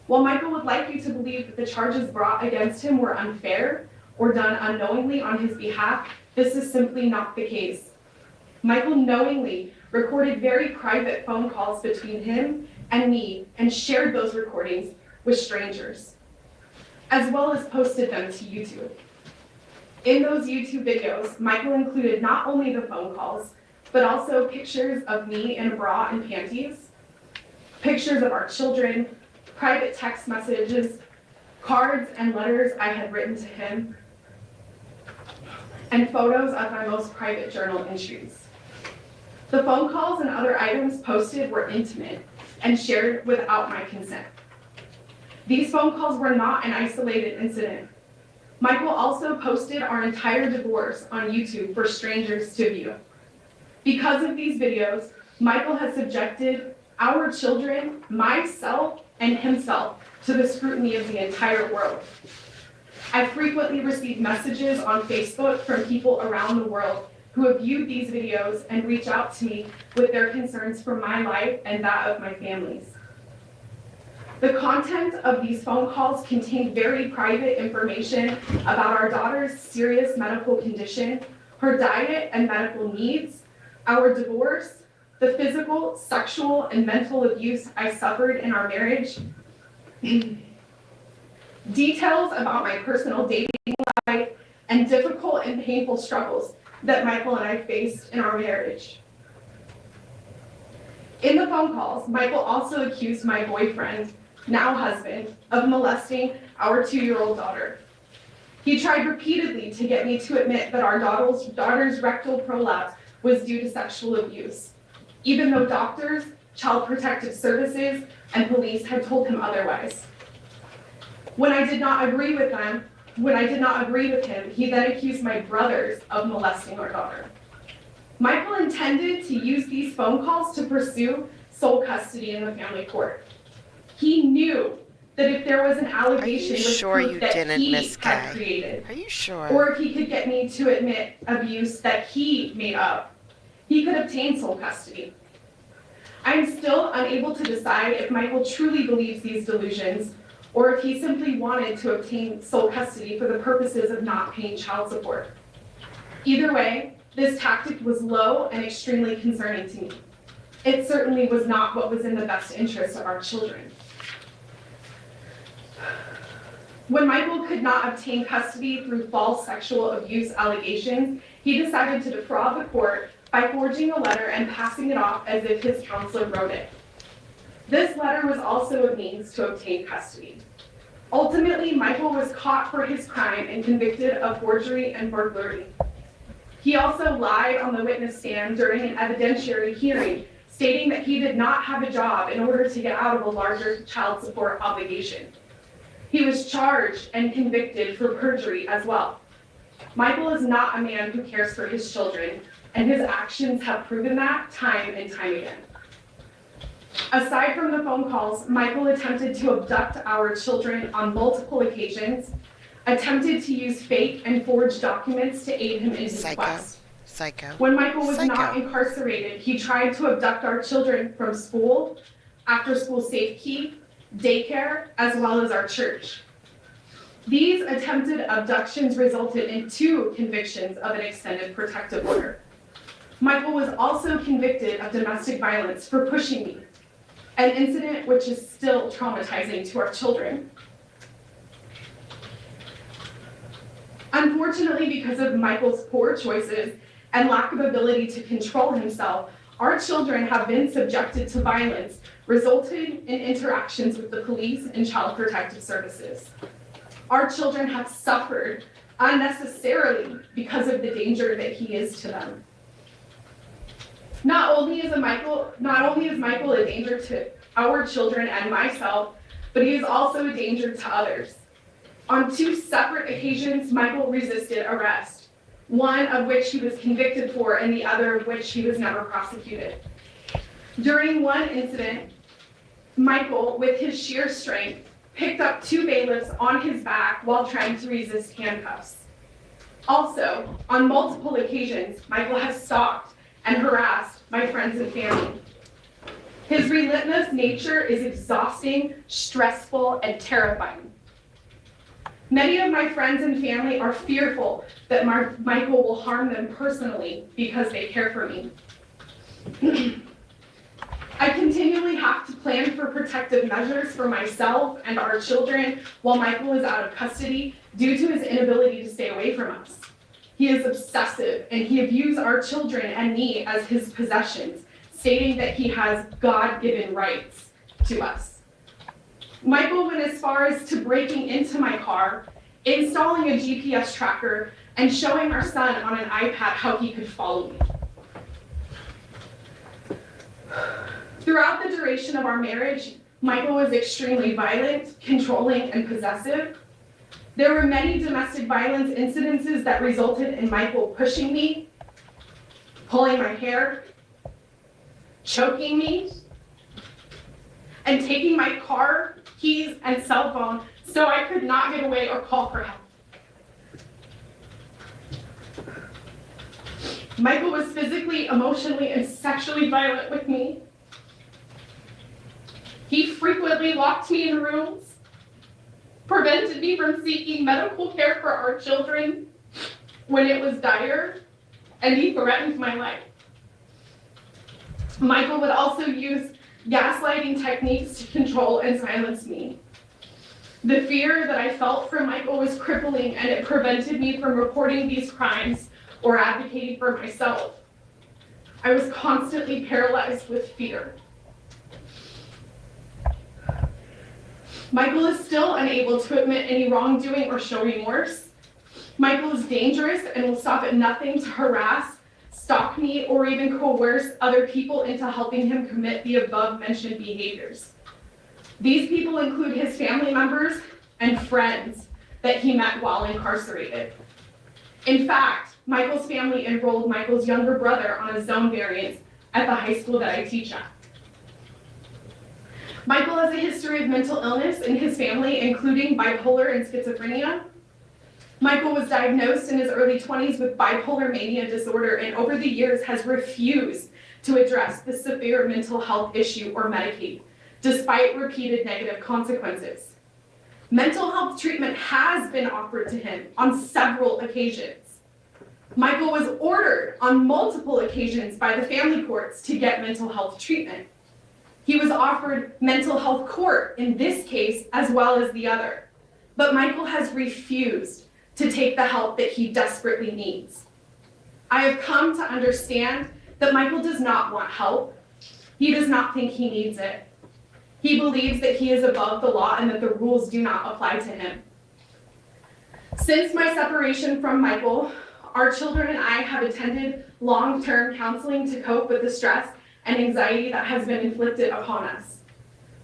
While Michael would like you to believe that the charges brought against him were unfair or done unknowingly on his behalf, this is simply not the case. Michael knowingly recorded very private phone calls between him and me and shared those recordings with strangers, as well as posted them to YouTube. In those YouTube videos, Michael included not only the phone calls, but also pictures of me in a bra and panties, pictures of our children, private text messages, cards and letters I had written to him, and photos of my most private journal entries. The phone calls and other items posted were intimate and shared without my consent. These phone calls were not an isolated incident. Michael also posted our entire divorce on YouTube for strangers to view. Because of these videos, Michael has subjected our children, myself, and himself to the scrutiny of the entire world. I frequently receive messages on Facebook from people around the world who have viewed these videos and reach out to me with their concerns for my life and that of my family's. The content of these phone calls contained very private information about our daughter's serious medical condition, her diet and medical needs, our divorce, the physical, sexual, and mental abuse I suffered in our marriage, details about my personal dating life, and difficult and painful struggles that Michael and I faced in our marriage. In the phone calls, Michael also accused my boyfriend, now husband, of molesting our 2-year-old daughter. He tried repeatedly to get me to admit that our daughter's rectal prolapse was due to sexual abuse, even though doctors, Child Protective Services, and police had told him otherwise. When I did not agree with him, he then accused my brothers of molesting our daughter. Michael intended to use these phone calls to pursue sole custody in the family court. He knew that if there was an allegation with proof that he had created, Are you sure? or if he could get me to admit abuse that he made up, he could obtain sole custody. I am still unable to decide if Michael truly believes these delusions, or if he simply wanted to obtain sole custody for the purposes of not paying child support. Either way, this tactic was low and extremely concerning to me. It certainly was not what was in the best interest of our children. When Michael could not obtain custody through false sexual abuse allegations, he decided to defraud the court by forging a letter and passing it off as if his counselor wrote it. This letter was also a means to obtain custody. Ultimately, Michael was caught for his crime and convicted of forgery and burglary. He also lied on the witness stand during an evidentiary hearing, stating that he did not have a job in order to get out of a larger child support obligation. He was charged and convicted for perjury as well. Michael is not a man who cares for his children, and his actions have proven that time and time again. Aside from the phone calls, Michael attempted to abduct our children on multiple occasions, attempted to use fake and forged documents to aid him in his quest. Psycho. When Michael was not incarcerated, he tried to abduct our children from school, after-school safekeep, daycare, as well as our church. These attempted abductions resulted in 2 convictions of an extended protective order. Michael was also convicted of domestic violence for pushing me, an incident which is still traumatizing to our children. Unfortunately, because of Michael's poor choices and lack of ability to control himself, our children have been subjected to violence, resulting in interactions with the police and Child Protective Services. Our children have suffered unnecessarily because of the danger that he is to them. Not only is Michael a danger to our children and myself, but he is also a danger to others. On 2 separate occasions, Michael resisted arrest, one of which he was convicted for and the other of which he was never prosecuted. During one incident, Michael, with his sheer strength, picked up 2 bailiffs on his back while trying to resist handcuffs. Also, on multiple occasions, Michael has stalked and harassed my friends and family. His relentless nature is exhausting, stressful, and terrifying. Many of my friends and family are fearful that Michael will harm them personally because they care for me. I continually have to plan for protective measures for myself and our children while Michael is out of custody due to his inability to stay away from us. He is obsessive and he views our children and me as his possessions, stating that he has God-given rights to us. Michael went as far as to breaking into my car, installing a GPS tracker, and showing our son on an iPad how he could follow me. Throughout the duration of our marriage, Michael was extremely violent, controlling, and possessive. There were many domestic violence incidences that resulted in Michael pushing me, pulling my hair, choking me, and taking my car, keys, and cell phone so I could not get away or call for help. Michael was physically, emotionally, and sexually violent with me. He frequently locked me in rooms, prevented me from seeking medical care for our children when it was dire, and he threatened my life. Michael would also use gaslighting techniques to control and silence me. The fear that I felt from Michael was crippling, and it prevented me from reporting these crimes or advocating for myself. I was constantly paralyzed with fear. Michael is still unable to admit any wrongdoing or show remorse. Michael is dangerous and will stop at nothing to harass, stalk me, or even coerce other people into helping him commit the above-mentioned behaviors. These people include his family members and friends that he met while incarcerated. In fact, Michael's family enrolled Michael's younger brother on a zone variance at the high school that I teach at. Michael has a history of mental illness in his family, including bipolar and schizophrenia. Michael was diagnosed in his early 20s with bipolar mania disorder, and over the years has refused to address the severe mental health issue or medicate, despite repeated negative consequences. Mental health treatment has been offered to him on several occasions. Michael was ordered on multiple occasions by the family courts to get mental health treatment. He was offered mental health court in this case as well as the other, but Michael has refused to take the help that he desperately needs. I have come to understand that Michael does not want help. He does not think he needs it. He believes that he is above the law and that the rules do not apply to him. Since my separation from Michael, our children and I have attended long-term counseling to cope with the stress and anxiety that has been inflicted upon us.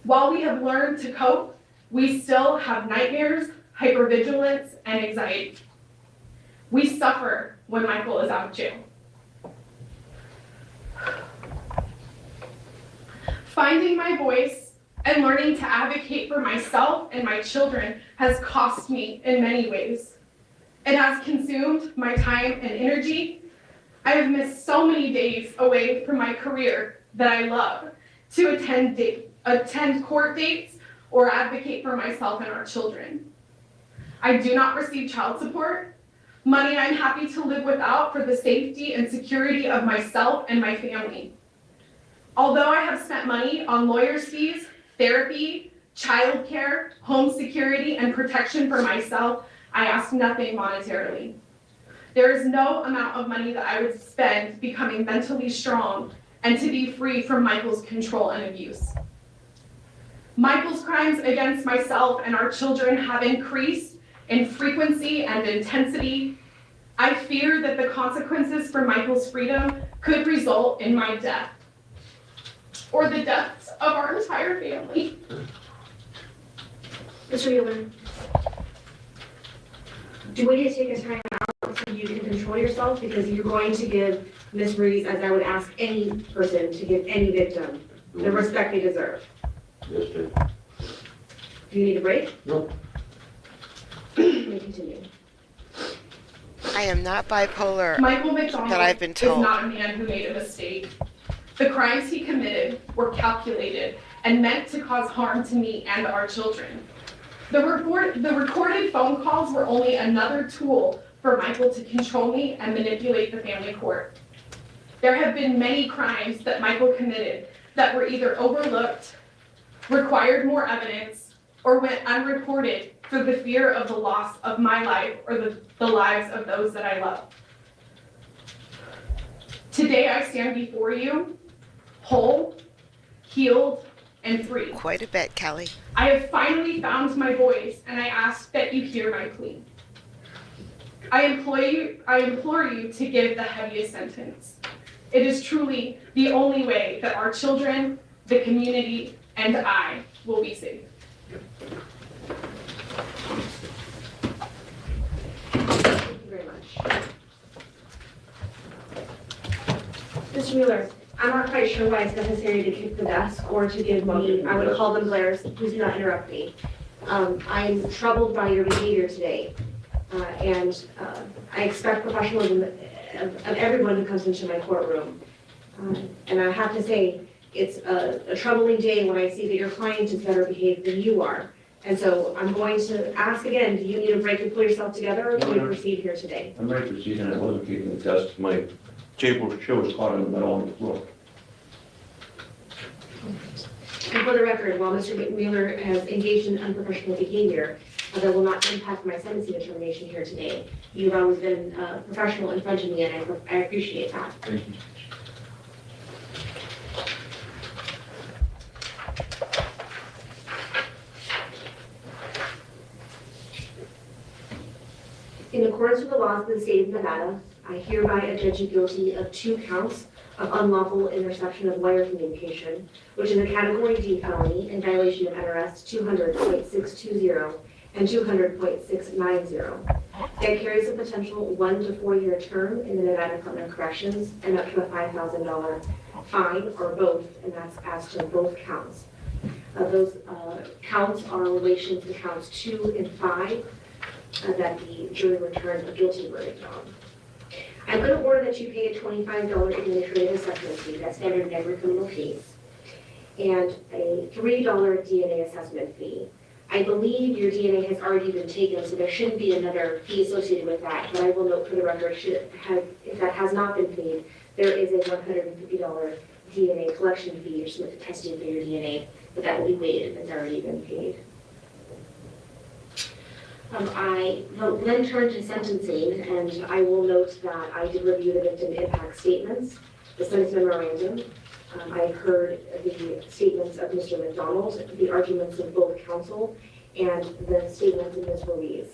While we have learned to cope, we still have nightmares, hypervigilance, and anxiety. We suffer when Michael is out of jail. Finding my voice and learning to advocate for myself and my children has cost me in many ways. It has consumed my time and energy. I have missed so many days away from my career that I love to attend court dates or advocate for myself and our children. I do not receive child support, money I'm happy to live without for the safety and security of myself and my family. Although I have spent money on lawyers' fees, therapy, childcare, home security, and protection for myself, I ask nothing monetarily. There is no amount of money that I would spend becoming mentally strong and to be free from Michael's control and abuse. Michael's crimes against myself and our children have increased in frequency and intensity. I fear that the consequences for Michael's freedom could result in my death or the deaths of our entire family. Mr. Mueller, do we need to take a time out so you can control yourself? Because you're going to give Ms. Reeves, as I would ask any person to give any victim, the respect they deserve. Yes, sir. Do you need a break? No. You may continue. I am not bipolar. Michael McDonald That I've been is told. not a man who made a mistake. The crimes he committed were calculated and meant to cause harm to me and our children. The recorded phone calls were only another tool for Michael to control me and manipulate the family court. There have been many crimes that Michael committed that were either overlooked, required more evidence, or went unreported for the fear of the loss of my life or the lives of those that I love. Today I stand before you, whole, healed, and free. Quite a bit, Kelly. I have finally found my voice, and I ask that you hear my plea. I implore you to give the heaviest sentence. It is truly the only way that our children, the community, and I will be safe. sure why it's necessary to kick the desk or to give me, I would call them glares, please do not interrupt me. I'm troubled by your behavior today. I expect professionalism of everyone who comes into my courtroom. And I have to say, it's a troubling day when I see that your client is better behaved than you are. And so I'm going to ask again, do you need a break to pull yourself together, or can we proceed here today? I'm ready to proceed, and I wasn't kicking the desk. My table chair was caught in the middle on the floor. And for the record, while Mr. Mueller has engaged in unprofessional behavior, that will not impact my sentencing determination here today. You've always been professional in front of me, and I appreciate that. Thank you. In accordance with the laws of the state of Nevada, I hereby adjudge you guilty of 2 counts of unlawful interception of wire communication, which is a Category D felony in violation of NRS 200.620 and 200.690. That carries a potential 1 to 4 year term in the Nevada Department of Corrections and up to a $5,000 fine or both, and that's as to both counts. Those counts are in relation to counts 2 and 5 that the jury returned a guilty verdict on. I'm going to order that you pay a $25 administrative assessment fee, that's standard in every criminal case, and a $3 DNA assessment fee. I believe your DNA has already been taken, so there shouldn't be another fee associated with that, but I will note for the record, if that has not been paid, there is a $150 DNA collection fee or submit to testing for your DNA, but that will be waived if it's already been paid. I will then turn to sentencing, and I will note that I did review the victim impact statements, the sentence memorandum. I heard the statements of Mr. McDonald, the arguments of both counsel, and the statements of Ms. Ruiz.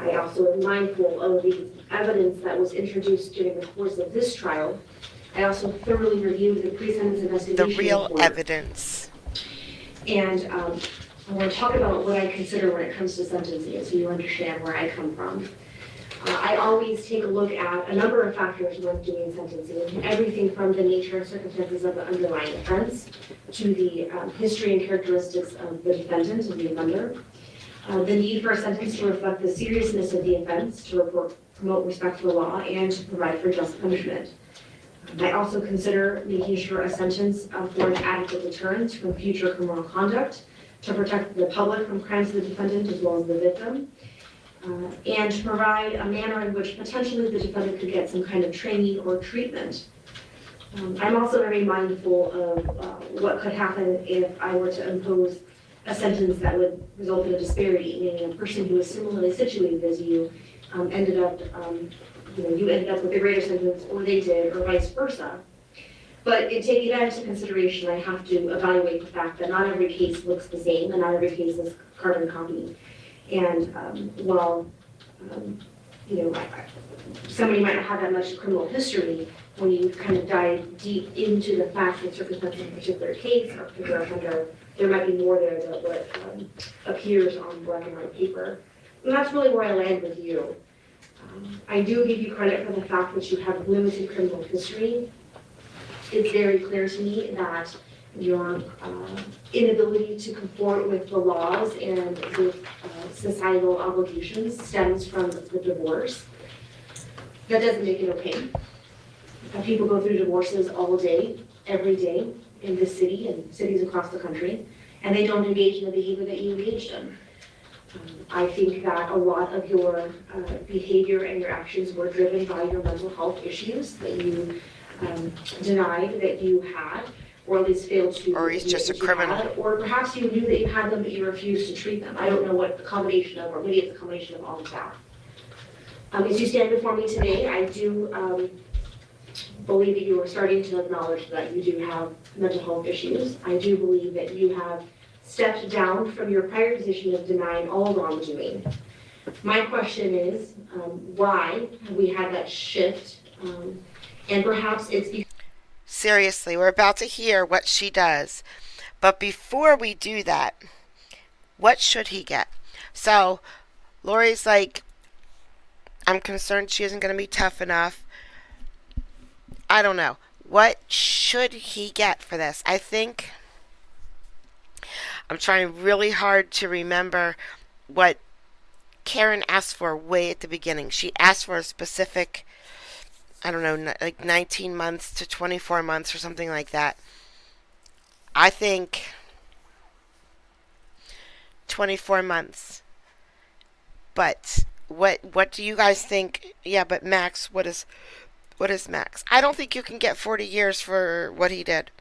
I also am mindful of the evidence that was introduced during the course of this trial. I also thoroughly reviewed the pre-sentence investigation The real report. evidence. And I want to talk about what I consider when it comes to sentencing, so you understand where I come from. I always take a look at a number of factors when doing sentencing, everything from the nature and circumstances of the underlying offense to the history and characteristics of the defendant and the offender, the need for a sentence to reflect the seriousness of the offense, to promote respect for the law, and to provide for just punishment. I also consider making sure a sentence for an adequate deterrent from future criminal conduct, to protect the public from crimes of the defendant as well as the victim, and to provide a manner in which potentially the defendant could get some kind of training or treatment. I'm also very mindful of what could happen if I were to impose a sentence that would result in a disparity, meaning a person who is similarly situated as you ended up, you ended up with a greater sentence, or they did, or vice versa. But in taking that into consideration, I have to evaluate the fact that not every case looks the same, and not every case is carbon copy. And while, somebody might not have that much criminal history, when you kind of dive deep into the facts and circumstances of a particular case or particular offender, there might be more there than what appears on black and white paper. And that's really where I land with you. I do give you credit for the fact that you have limited criminal history. It's very clear to me that your inability to comport with the laws and with societal obligations stems from the divorce. That doesn't make it okay. People go through divorces all day, every day in this city and cities across the country, and they don't engage in the behavior that you engaged in. I think that a lot of your behavior and your actions were driven by your mental health issues that you denied that you had, or at least failed to. Or he's just a admit that you criminal. had, or perhaps you knew that you had them, but you refused to treat them. I don't know what the combination of, or maybe it's a combination of all of that. As you stand before me today, I do believe that you are starting to acknowledge that you do have mental health issues. I do believe that you have stepped down from your prior position of denying all wrongdoing. My question is, why have we had that shift? And perhaps it's because Seriously, we're about to hear what she does. But before we do that, what should he get? So, Lori's like, I'm concerned she isn't going to be tough enough. I don't know. What should he get for this? I think I'm trying really hard to remember what Karen asked for way at the beginning. She asked for a specific, I don't know, like 19 months to 24 months or something like that. I think 24 months. But what do you guys think? Yeah, but Max, what is Max? I don't think you can get 40 years for what he did.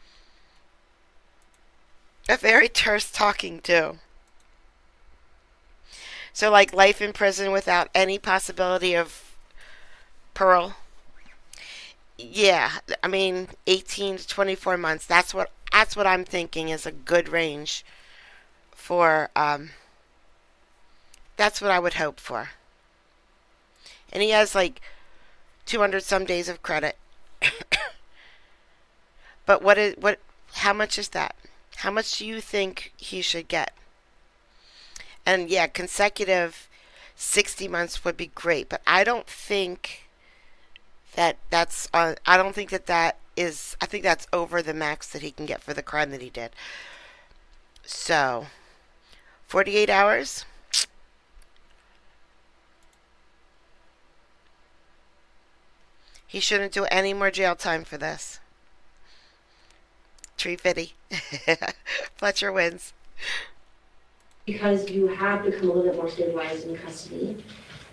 A very terse talking too. So like life in prison without any possibility of parole. Yeah, I mean 18 to 24 months. That's what I'm thinking is a good range for that's what I would hope for. And he has like 200 some days of credit. But how much is that? How much do you think he should get? And yeah, consecutive 60 months would be great, but I don't think I don't think that is, I think that's over the max that he can get for the crime that he did. So, 48 hours? He shouldn't do any more jail time for this. Tree Fitty. Fletcher wins. Because you have become a little bit more stabilized in custody,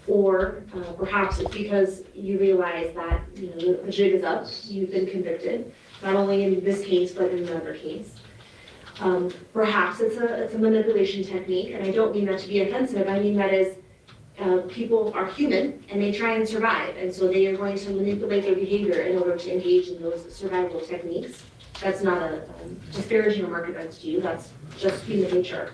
or perhaps it's because you realize that the jig is up, you've been convicted, not only in this case but in another case. Perhaps it's a manipulation technique, and I don't mean that to be offensive. I mean that as people are human and they try and survive, and so they are going to manipulate their behavior in order to engage in those survival techniques. That's not a disparaging remark against you. That's just human nature.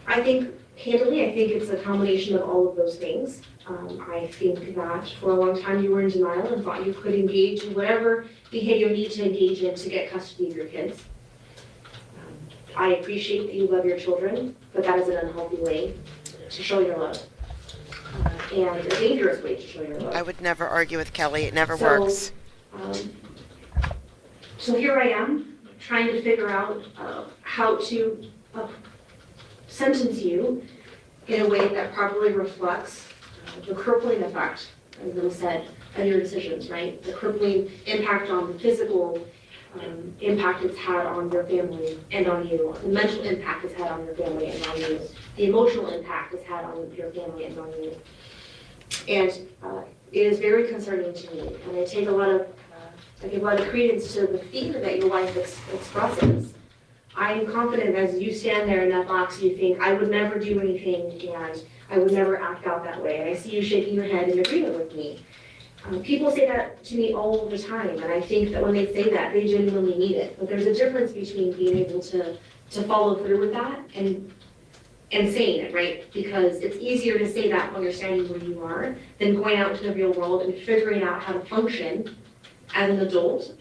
I think, candidly, I think it's a combination of all of those things. I think that for a long time you were in denial and thought you could engage in whatever behavior you need to engage in to get custody of your kids. I appreciate that you love your children, but that is an unhealthy way to show your love. And a dangerous way to show your love. I would never argue with Kelly. It never works. So here I am, trying to figure out how to sentence you in a way that properly reflects the crippling effect, as Bill said, of your decisions, right? The crippling impact on the physical impact it's had on your family and on you, the mental impact it's had on your family and on you, the emotional impact it's had on your family and on you. And it is very concerning to me, and I give a lot of credence to the fear that your wife expresses. I am confident as you stand there in that box, you think, I would never do anything and I would never act out that way. And I see you shaking your head in agreement with me. People say that to me all the time, and I think that when they say that, they genuinely mean it. But there's a difference between being able to follow through with that and saying it, right? Because it's easier to say that when you're standing where you are than going out into the real world and figuring out how to function as an adult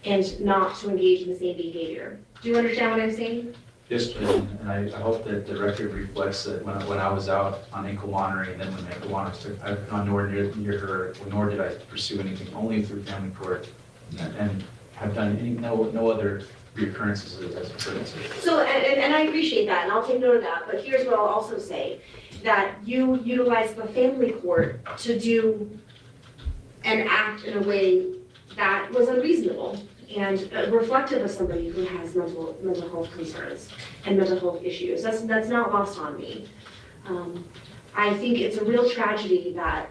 and not to engage in the same behavior. Do you understand what I'm saying? Yes, Jim, and I hope that the record reflects that when I was out on ankle monitoring, then when ankle monitoring, I've gone nowhere near her, nor did I pursue anything, only through family court, and have done no other reoccurrences as occurrences. So, and I appreciate that, and I'll take note of that, but here's what I'll also say, that you utilize the family court to do and act in a way that was unreasonable and reflective of somebody who has mental health concerns and mental health issues. That's not lost on me. I think it's a real tragedy that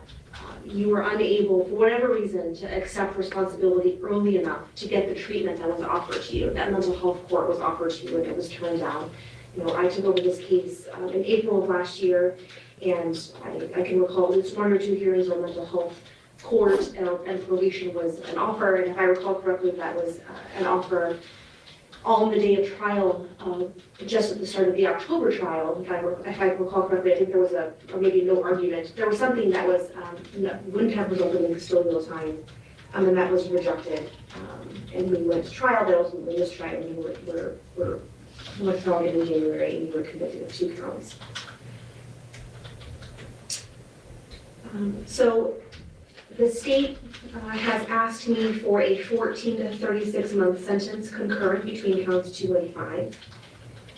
you were unable, for whatever reason, to accept responsibility early enough to get the treatment that was offered to you, that mental health court was offered to you, and it was turned down. I took over this case in April of last year, and I can recall it's 1 or 2 hearings on mental health court and probation was an offer, and if I recall correctly, that was an offer on the day of trial, just at the start of the October trial. If I recall correctly, I think there was or maybe no argument. There was something that was wouldn't have resulted in custodial time, and that was rejected. And we went to trial, but ultimately this trial, and we were withdrawn in January, and we were convicted of 2 counts. So The state has asked me for a 14 to 36 month sentence concurrent between counts 2 and 5.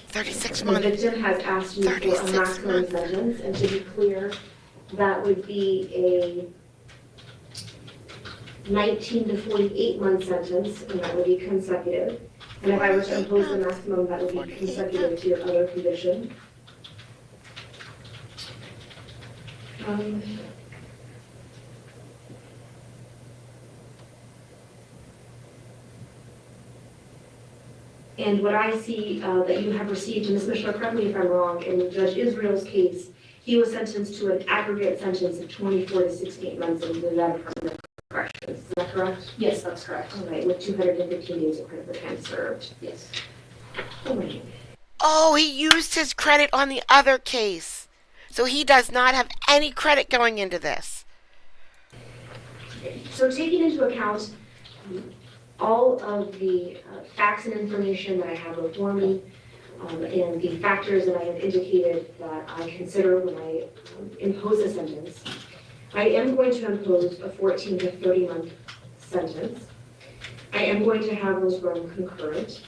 36 The months. victim has asked me for a 36 maximum months. sentence, and to be clear, that would be a 19 to 48 month sentence, and that would be consecutive. And if I were to impose the maximum, that would be 48 consecutive to your other condition. And what I see that you have received, and Ms. Mishler, correct me if I'm wrong, in Judge Israel's case, he was sentenced to an aggregate sentence of 24 to 68 months in the Department of Corrections. Is that correct? Yes, that's correct. All right, with 215 days of credit for time served. Yes. All right. Oh, he used his credit on the other case. So he does not have any credit going into this. So taking into account all of the facts and information that I have before me, and the factors that I have indicated that I consider when I impose a sentence, I am going to impose a 14 to 30 month sentence. I am going to have those run concurrent,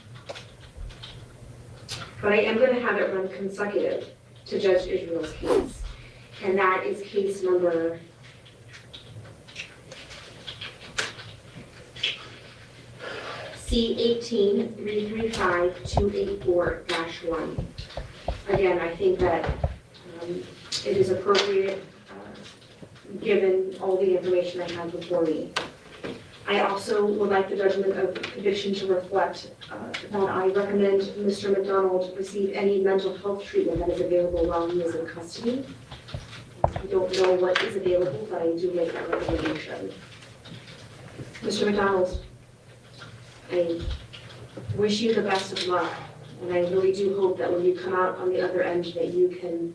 but I am going to have it run consecutive to Judge Israel's case, and that is case number C-18-335-284-1. Again, I think that it is appropriate, given all the information I have before me. I also would like the judgment of conviction to reflect that I recommend Mr. McDonald receive any mental health treatment that is available while he is in custody. I don't know what is available, but I do make that recommendation. Mr. McDonald, I wish you the best of luck, and I really do hope that when you come out on the other end that you can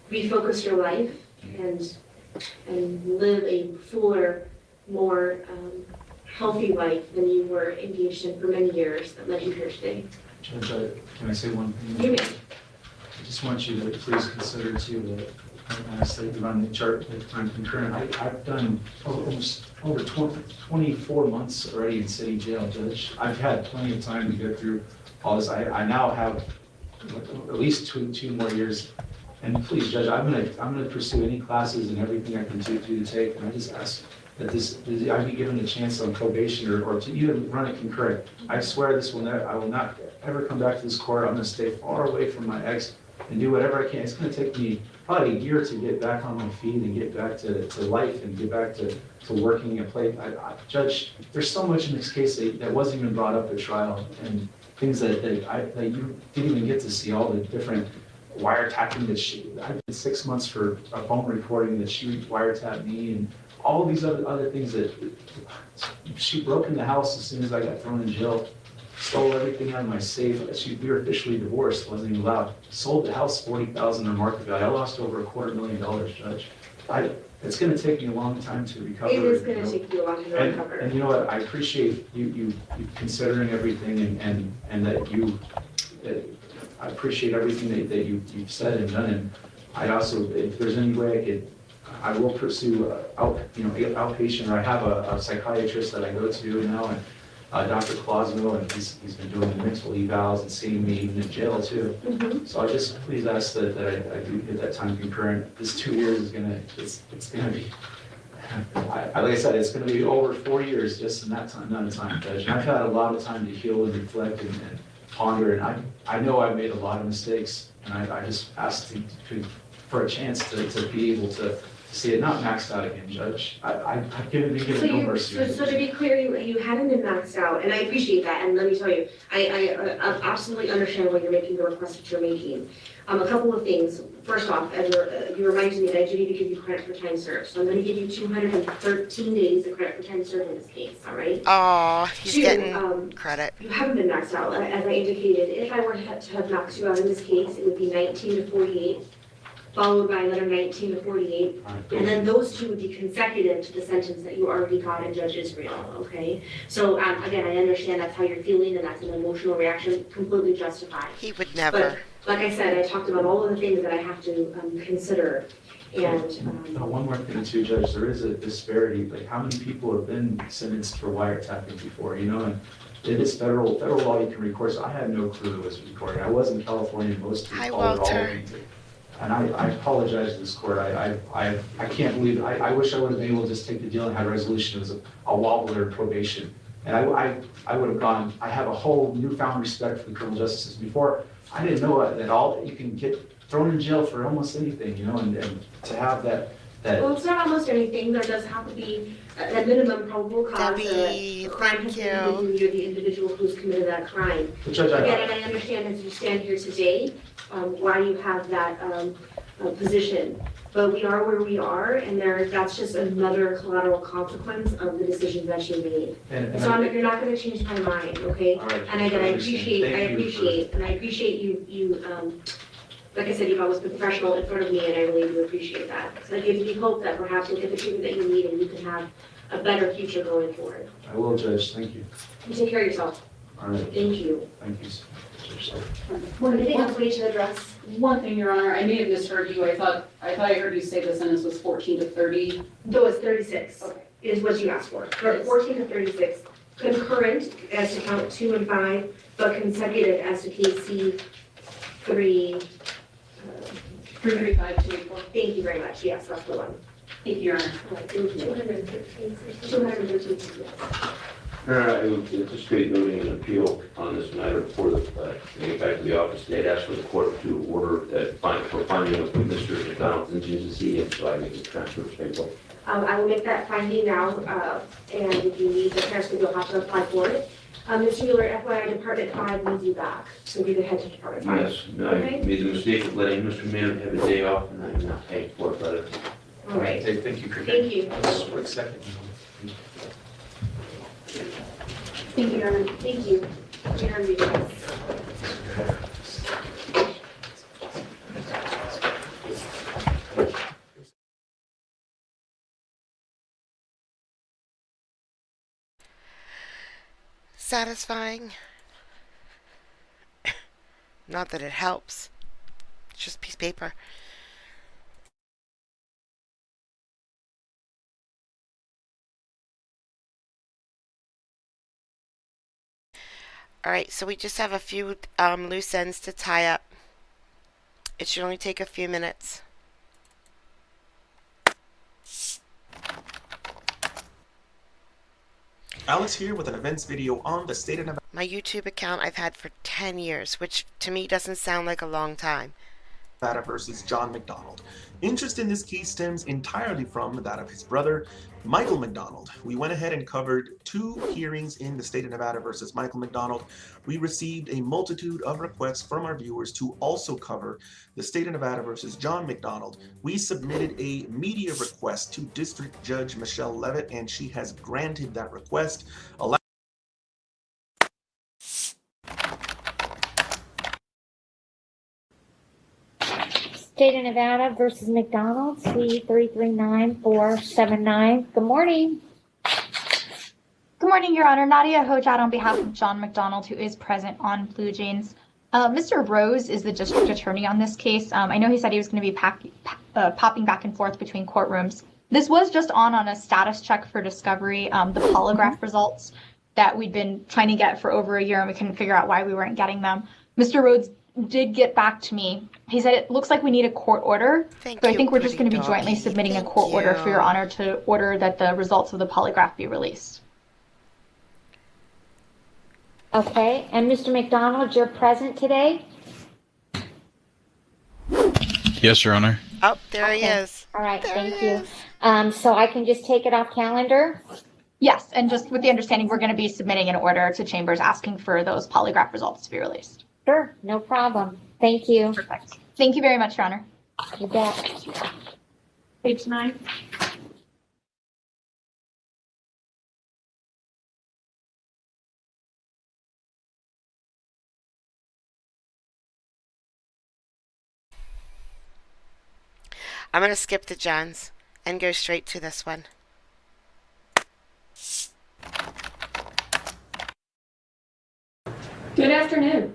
refocus your life and live a fuller, more healthy life than you were engaged in for many years that led you here today. Judge, can I say one thing? You may. I just want you to please consider too that when I say run the chart at time concurrent, I've done almost over 24 months already in city jail, Judge. I've had plenty of time to go through all this. I now have at least two more years. And please, Judge, I'm gonna pursue any classes and everything I can do to take. And I just ask that I be given a chance on probation or to even run it concurrent. I swear I will not ever come back to this court. I'm gonna stay far away from my ex and do whatever I can. It's gonna take me probably a year to get back on my feet and get back to life and get back to working and play. Judge, there's so much in this case that wasn't even brought up at trial, and things that you didn't even get to see, all the different wiretapping that I did 6 months for a phone recording that she wiretapped me, and all these other things that she broke in the house as soon as I got thrown in jail, stole everything out of my safe. We were officially divorced, wasn't even allowed. Sold the house, $40,000 in market value. I lost over $250,000, Judge. It's going to take me a long time to recover. It is going to take you a long time to recover. And you know what? I appreciate you considering everything and that I appreciate everything that you've said and done. And I also, if there's any way I will pursue outpatient. Or I have a psychiatrist that I go to now, and Dr. Clausno, and he's been doing the mental evals and seeing me even in jail too. Mm-hmm. So I just please ask that I do get that time concurrent. This 2 years is it's gonna be, like I said, it's gonna be over 4 years just in that time, Judge. And I've had a lot of time to heal and reflect and ponder, and I know I've made a lot of mistakes, and I just asked for a chance to be able to see it not maxed out again, Judge. I've given no mercy. So to be clear, you hadn't been maxed out, and I appreciate that, and let me tell you, I absolutely understand why you're making the request that you're making. A couple of things. First off, as you reminded me that I do need to give you credit for time served, so I'm going to give you 213 days of credit for time served in this case, all right? Oh, he's 2, getting credit. You haven't been maxed out. As I indicated, if I were to have maxed you out in this case, it would be 19 to 48, followed by another 19 to 48, and then those two would be consecutive to the sentence that you already got in Judge Israel, okay? So again, I understand that's how you're feeling, and that's an emotional reaction, completely justified. He would never. like I said, I talked about all of the things that I have to consider. And One more thing too, Judge, there is a disparity, like how many people have been sentenced for wiretapping before, you know? And it is federal law, you can record, so I had no clue it was recording. I was in California, most Hi, people call it all. Walter. And I apologize to this court, I can't believe, I wish I would have been able to just take the deal and have a resolution, it was a wobbler probation. And I would have gone, I have a whole newfound respect for the criminal justice. Before, I didn't know that all, you can get thrown in jail for almost anything, you know, and to have that. well, it's not almost anything. There does have to be a minimum probable cause. Debbie, a crime thank has been committed, you. you're the individual who's committed that crime. Judge, Again, and I understand as you stand here today, why you have that position. But we are where we are, and that's just another collateral consequence of the decisions that you made. So you're not gonna change my mind, okay? All right, And again, I understand. Thank appreciate you, like I said, you've always been professional in front of me, and I really do appreciate that. So it gives me hope that perhaps you'll get the treatment that you need, and you can have a better future going forward. I will, Judge, thank you. You take care of yourself. All right, Thank you. thank you, Judge. Anything else we need to address? One thing, Your Honor, I may have misheard you. I thought I heard you say the sentence was 14 to 30. Though it's 36, Okay. is what you asked for. 14 to 36, concurrent as to count 2 and 5, but consecutive as to KC 3. 335 to 84. Thank you very much. Yes, that's the one. Thank you, Your Honor. All right, thank you. 213. 213, yes. I would anticipate noting an appeal on this matter for the, getting back to the office today, ask for the court to order that for finding of Mr. McDonald's indigency, and so I make the transfer favorable. I will make that finding now, and if you need the transfer, you'll have to apply for it. Mr. Mueller, FYI, Department 5 needs you back, so you're the head to Department 5. Yes, I made the mistake of letting Mr. Mann have a day off, and I'm not paying for it, but All right. Hey, thank you. Thank you. Just a second. Thank you, Your Honor. Thank you. Your Honor, yes. Satisfying? Not that it helps. It's just a piece of paper. Alright, so we just have a few loose ends to tie up. It should only take a few minutes. Alex here with an events video on the state of Nevada. My YouTube account I've had for 10 years, which to me doesn't sound like a long time. Versus John McDonald. Interest in this case stems entirely from that of his brother, Michael McDonald. We went ahead and covered 2 hearings in the state of Nevada versus Michael McDonald. We received a multitude of requests from our viewers to also cover the state of Nevada versus John McDonald. We submitted a media request to District Judge Michelle Levitt, and she has granted that request. State of Nevada versus McDonald, C339479. Good morning. Good morning, Your Honor. Nadia Hojat on behalf of John McDonald, who is present on Blue Jays. Mr. Rose is the district attorney on this case. I know he said he was going to be popping back and forth between courtrooms. This was just on a status check for discovery, the polygraph results that we'd been trying to get for over a year, and we couldn't figure out why we weren't getting them. Mr. Rhodes did get back to me. He said it looks like we need a court order. So I think we're just going to be jointly submitting a court order for Your Honor to order that the results of the polygraph be released. Okay, and Mr. McDonald, you're present today? Yes, Your Honor. Oh, there he is. All right, There thank he you. is. So I can just take it off calendar? Yes, and just with the understanding we're going to be submitting an order to Chambers asking for those polygraph results to be released. Sure, no problem. Thank you. Perfect. Thank you very much, Your Honor. You bet. Page 9. I'm going to skip the Johns and go straight to this one. Good afternoon.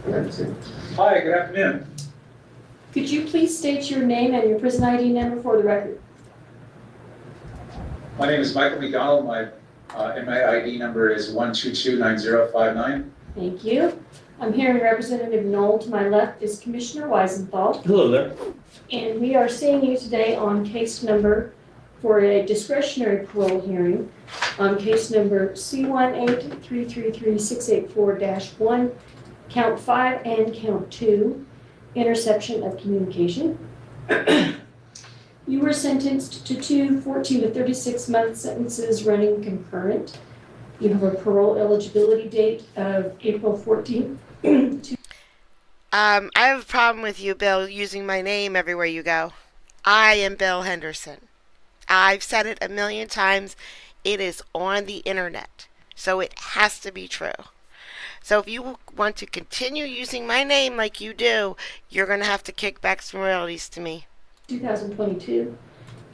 Hi, good afternoon. Could you please state your name and your prison ID number for the record? My name is Michael McDonald. My MID number is 1229059. Thank you. I'm hearing Representative Knoll to my left is Commissioner Weisenthal. Hello there. And we are seeing you today on case number for a discretionary parole hearing on case number C18333-684-1, count 5 and count 2, interception of communication. You were sentenced to 2 14 to 36 month sentences running concurrent. You have a parole eligibility date of April 14th. I have a problem with you, Bill, using my name everywhere you go. I am Bill Henderson. I've said it a million times. It is on the internet, so it has to be true. So if you want to continue using my name like you do, you're going to have to kick back some royalties to me. 2022,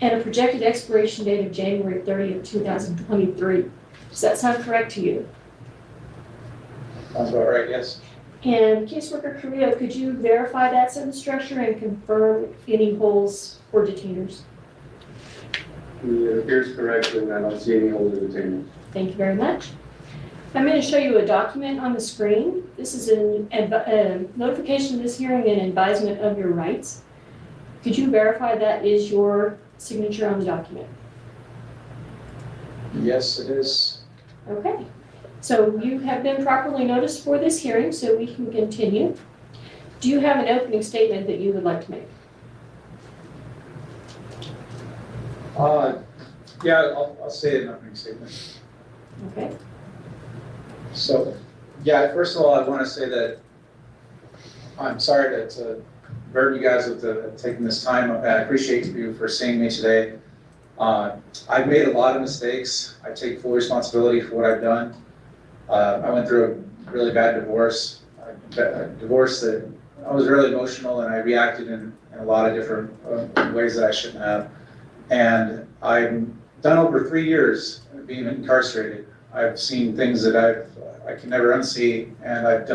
and a projected expiration date of January 30th, 2023. Does that sound correct to you? Sounds about right, yes. And caseworker Carrillo, could you verify that sentence structure and confirm any holes for detainers? It appears correct, and I don't see any holes in the detainment. Thank you very much. I'm going to show you a document on the screen. This is a notification of this hearing and advisement of your rights. Could you verify that is your signature on the document? Yes, it is. Okay. So you have been properly noticed for this hearing, so we can continue. Do you have an opening statement that you would like to make? Yeah, I'll say an opening statement. Okay. So, yeah, first of all, I want to say that I'm sorry to burden you guys with taking this time. I appreciate you for seeing me today. I've made a lot of mistakes. I take full responsibility for what I've done. I went through a really bad divorce, a divorce that I was really emotional, and I reacted in a lot of different ways that I shouldn't have. And I've done over 3 years being incarcerated. I've seen things that I can never unsee, and I've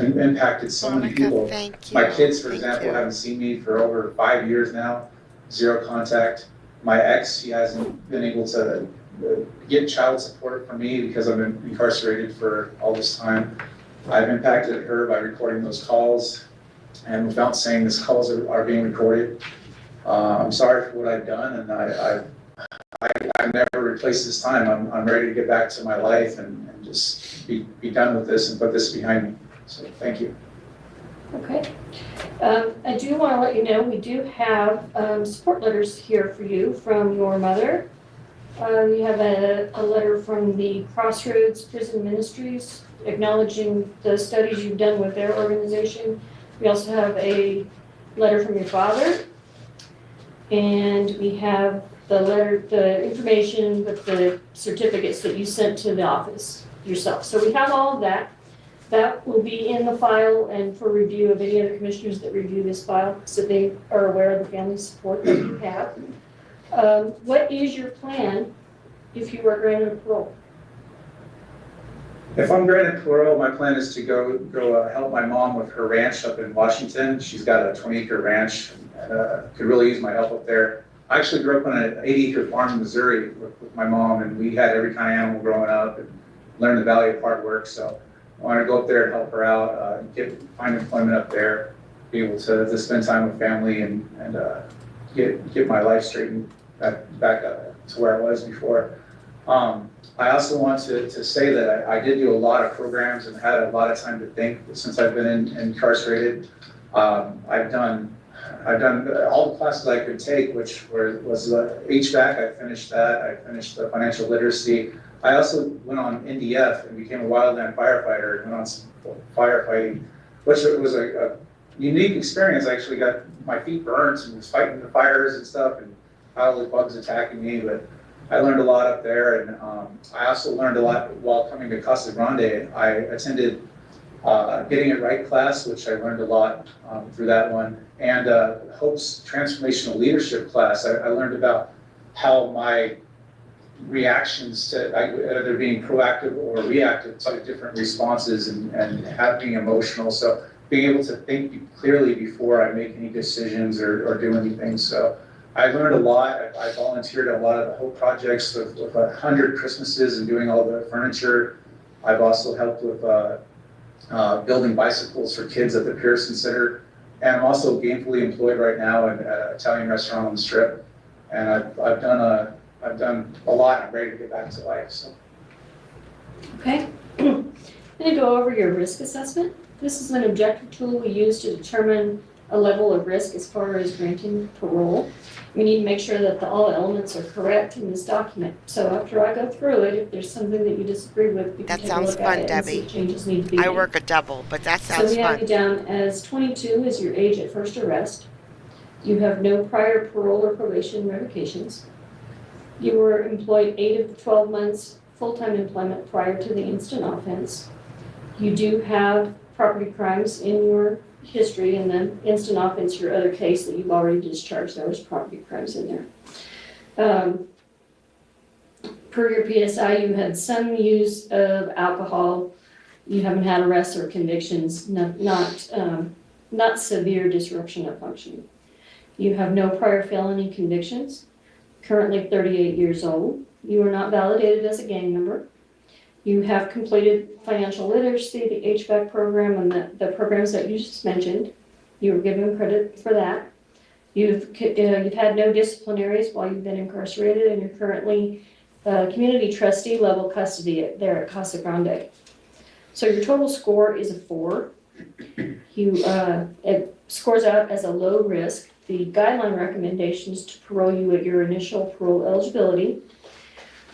impacted so many people. My kids, for example, haven't seen me for over 5 years now, 0 contact. My ex, he hasn't been able to get child support from me because I've been incarcerated for all this time. I've impacted her by recording those calls, and without saying these calls are being recorded. I'm sorry for what I've done, and I've never replaced this time. I'm ready to get back to my life and just be done with this and put this behind me. So thank you. Okay. I do want to let you know we do have support letters here for you from your mother. We have a letter from the Crossroads Prison Ministries acknowledging the studies you've done with their organization. We also have a letter from your father. And we have the information with the certificates that you sent to the office yourself. So we have all of that. That will be in the file and for review of any other commissioners that review this file, so they are aware of the family support that you have. What is your plan if you are granted parole? If I'm granted parole, my plan is to go help my mom with her ranch up in Washington. She's got a 20-acre ranch, and could really use my help up there. I actually grew up on an 80-acre farm in Missouri with my mom, and we had every kind of animal growing up and learned the value of hard work. So I want to go up there and help her out, find employment up there, be able to spend time with family and get my life straightened back up to where I was before. I also want to say that I did do a lot of programs and had a lot of time to think since I've been incarcerated. I've done all the classes I could take, which was HVAC. I finished that. I finished the financial literacy. I also went on NDF and became a wildland firefighter and went on some firefighting, which was a unique experience. I actually got my feet burned and was fighting the fires and stuff, and how the bugs attacking me. But I learned a lot up there, and I also learned a lot while coming to Casa Grande. I attended Getting It Right class, which I learned a lot through that one, and Hope's Transformational Leadership class. I learned about how my reactions to, either being proactive or reactive to different responses and being emotional. So being able to think clearly before I make any decisions or do anything. So I learned a lot. I volunteered at a lot of the Hope projects with 100 Christmases and doing all the furniture. I've also helped with building bicycles for kids at the Pearson Center. And I'm also gainfully employed right now at an Italian restaurant on the Strip. And I've done a lot. I'm ready to get back to life. So. Okay. I'm going to go over your risk assessment. This is an objective tool we use to determine a level of risk as far as granting parole. We need to make sure that all elements are correct in this document. So after I go through it, if there's something that you disagree with, you can That take a sounds look at fun, it and see Debbie. if changes need to be made. I work a double, but that So sounds we have fun. you down as 22 is your age at first arrest. You have no prior parole or probation revocations. You were employed 8 of the 12 months full-time employment prior to the instant offense. You do have property crimes in your history, and then instant offense, your other case that you've already discharged, there was property crimes in there. Per your PSI, you had some use of alcohol. You haven't had arrests or convictions, not severe disruption of functioning. You have no prior felony convictions, currently 38 years old. You are not validated as a gang member. You have completed financial literacy, the HVAC program, and the programs that you just mentioned. You were given credit for that. You've had no disciplinaries while you've been incarcerated, and you're currently community trustee level custody there at Casa Grande. So your total score is a 4. It scores out as a low risk. The guideline recommendation is to parole you at your initial parole eligibility.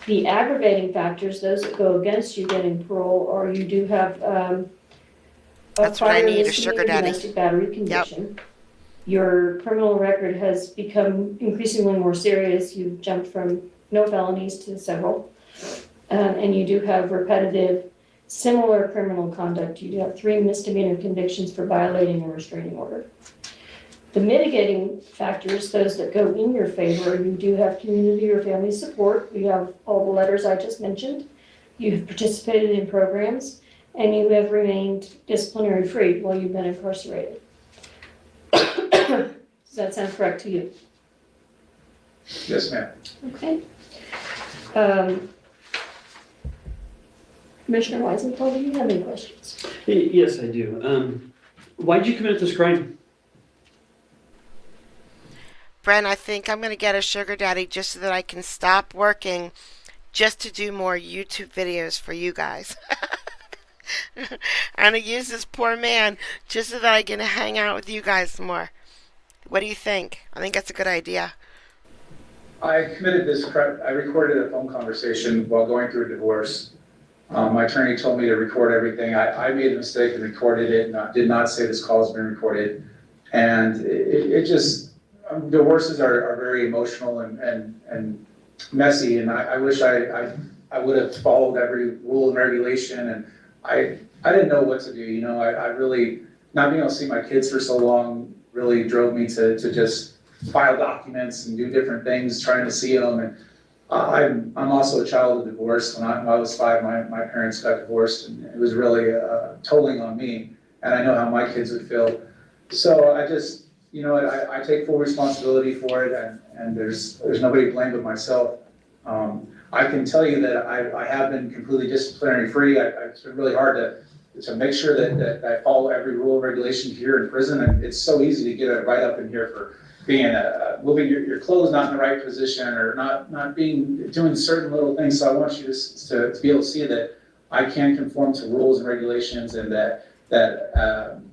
The aggravating factors, those that go against you getting parole, or you do have That's what I prior need, a misdemeanor sugar daddy. domestic battery conviction. Your criminal record has become increasingly more serious. You've jumped from no felonies to several. And you do have repetitive, similar criminal conduct. You do have 3 misdemeanor convictions for violating a restraining order. The mitigating factors, those that go in your favor, you do have community or family support. You have all the letters I just mentioned. You have participated in programs, and you have remained disciplinary free while you've been incarcerated. Does that sound correct to you? Yes, ma'am. Okay. Commissioner Weisenthal, do you have any questions? Yes, I do. Why did you commit this crime? Bren, I think I'm going to get a sugar daddy just so that I can stop working just to do more YouTube videos for you guys. I'm going to use this poor man just so that I can hang out with you guys more. What do you think? I think that's a good idea. I committed this crime. I recorded a phone conversation while going through a divorce. My attorney told me to record everything. I made a mistake and recorded it, and did not say this call has been recorded. And it just, divorces are very emotional and messy, and I wish I would have followed every rule and regulation, and I didn't know what to do. You know, I really, not being able to see my kids for so long really drove me to just file documents and do different things, trying to see them. And I'm also a child of divorce. When I was 5, my parents got divorced, and it was really tolling on me, and I know how my kids would feel. So I just, you know, I take full responsibility for it, and there's nobody to blame but myself. I can tell you that I have been completely disciplinary free. It's been really hard to make sure that I follow every rule and regulation here in prison, and it's so easy to get a write-up in here for being moving your clothes not in the right position, or not doing certain little things. So I want you to be able to see that I can conform to rules and regulations, and that